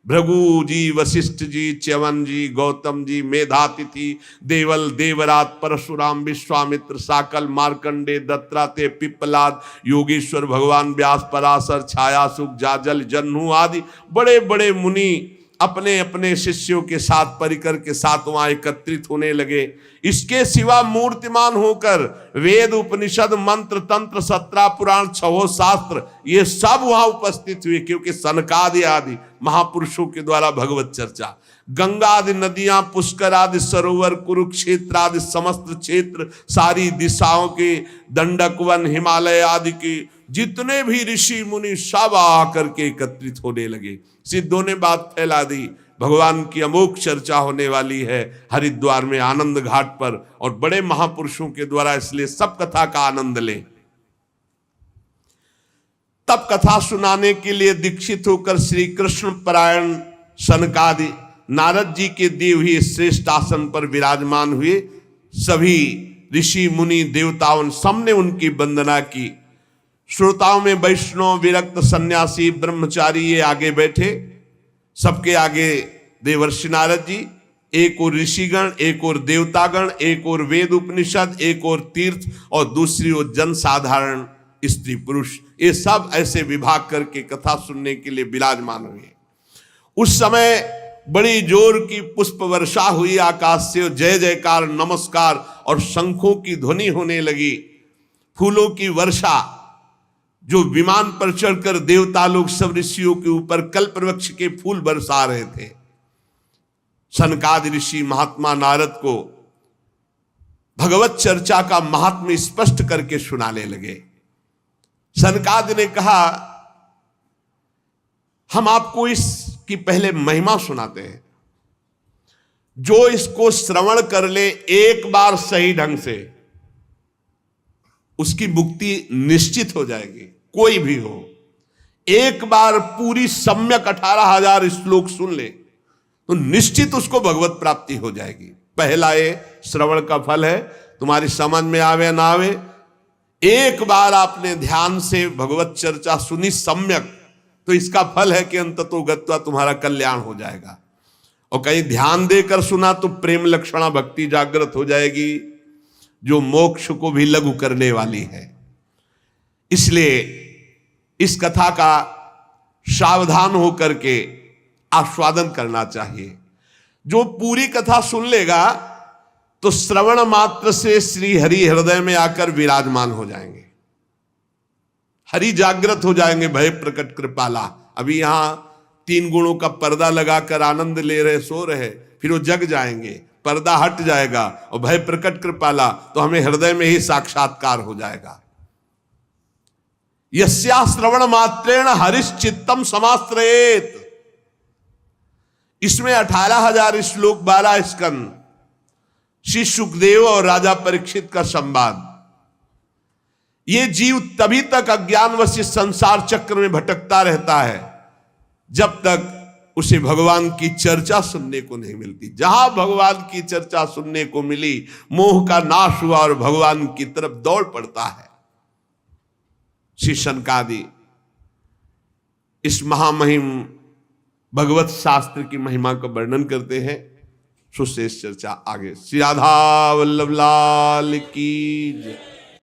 भृगु जी, वशिष्ठ जी, च्यवन जी, गौतम जी, मेधातिथि, देवल, देवरात, परशुराम, विश्वामित्र, साकल, मार्कंडे, दत्तात्रेय, पिप्पलाद, योगेश्वर, भगवान व्यास, पराशर, छायासुख, जाजल, जन्हू आदि बड़े बड़े मुनि अपने अपने शिष्यों के साथ, परिकर के साथ वहां एकत्रित होने लगे। इसके सिवा मूर्तिमान होकर वेद, उपनिषद, मंत्र, तंत्र, 17 पुराण, 6 शास्त्र, ये सब वहां उपस्थित हुए, क्योंकि सनकादि आदि महापुरुषों के द्वारा भगवत चर्चा। गंगा आदि नदियां, पुष्कर आदि सरोवर, कुरुक्षेत्र आदि समस्त क्षेत्र, सारी दिशाओं के दंडक वन, हिमालय आदि के जितने भी ऋषि मुनि सब आकर के एकत्रित होने लगे। सिद्धों ने बात फैला दी, भगवान की अमोघ चर्चा होने वाली है हरिद्वार में आनंद घाट पर, और बड़े महापुरुषों के द्वारा, इसलिए सब कथा का आनंद लें। तब कथा सुनाने के लिए दीक्षित होकर श्री कृष्ण परायण सनकादि नारद जी के दिए हुए श्रेष्ठ आसन पर विराजमान हुए। सभी ऋषि मुनि देवताओं सबने उनकी वंदना की। श्रोताओं में वैष्णव, विरक्त, सन्यासी, ब्रह्मचारी ये आगे बैठे। सबके आगे देवर्षि नारद जी, एक और ऋषिगण, एक और देवतागण, एक और वेद उपनिषद, एक और तीर्थ, और दूसरी ओर जन साधारण स्त्री पुरुष, ये सब ऐसे विभाग करके कथा सुनने के लिए विराजमान हुए। उस समय बड़ी जोर की पुष्प वर्षा हुई आकाश से, जय जयकार, नमस्कार और शंखों की ध्वनि होने लगी। फूलों की वर्षा, जो विमान पर चढ़कर देवता लोग सब ऋषियों के ऊपर कल्प वृक्ष के फूल बरसा रहे थे। सनकादि ऋषि महात्मा नारद को भगवत चर्चा का महात्म्य स्पष्ट करके सुनाने लगे। सनकादि ने कहा, हम आपको इसकी पहले महिमा सुनाते हैं। जो इसको श्रवण कर ले एक बार सही ढंग से, उसकी मुक्ति निश्चित हो जाएगी। कोई भी हो, एक बार पूरी सम्यक 18,000 श्लोक सुन ले तो निश्चित उसको भगवत प्राप्ति हो जाएगी। पहला ये श्रवण का फल है, तुम्हारी समझ में आवे ना आवे, एक बार आपने ध्यान से भगवत चर्चा सुनी सम्यक, तो इसका फल है कि अंततो गत्वा तुम्हारा कल्याण हो जाएगा। और कहीं ध्यान देकर सुना तो प्रेम लक्षणा भक्ति जागृत हो जाएगी, जो मोक्ष को भी लघु करने वाली है। इसलिए इस कथा का सावधान होकर के आस्वादन करना चाहिए। जो पूरी कथा सुन लेगा तो श्रवण मात्र से श्री हरि हृदय में आकर विराजमान हो जाएंगे, हरि जागृत हो जाएंगे। भय प्रकट कृपाला, अभी यहां 3 गुणों का पर्दा लगाकर आनंद ले रहे, सो रहे, फिर वो जग जाएंगे, पर्दा हट जाएगा और भय प्रकट कृपाला, तो हमें हृदय में ही साक्षात्कार हो जाएगा। यस्या श्रवण मात्रेण हरिश्चित्तम समाश्रयेत। इसमें 18,000 श्लोक, 12 स्कंद, श्री सुखदेव और राजा परीक्षित का संवाद। ये जीव तभी तक अज्ञानवश इस संसार चक्र में भटकता रहता है जब तक उसे भगवान की चर्चा सुनने को नहीं मिलती। जहां भगवान की चर्चा सुनने को मिली, मोह का नाश हुआ और भगवान की तरफ दौड़ पड़ता है। श्री सनकादि इस महामहिम भगवत शास्त्र की महिमा का वर्णन करते हैं। सुशेष चर्चा आगे। श्री राधा वल्लभ लाल की जय।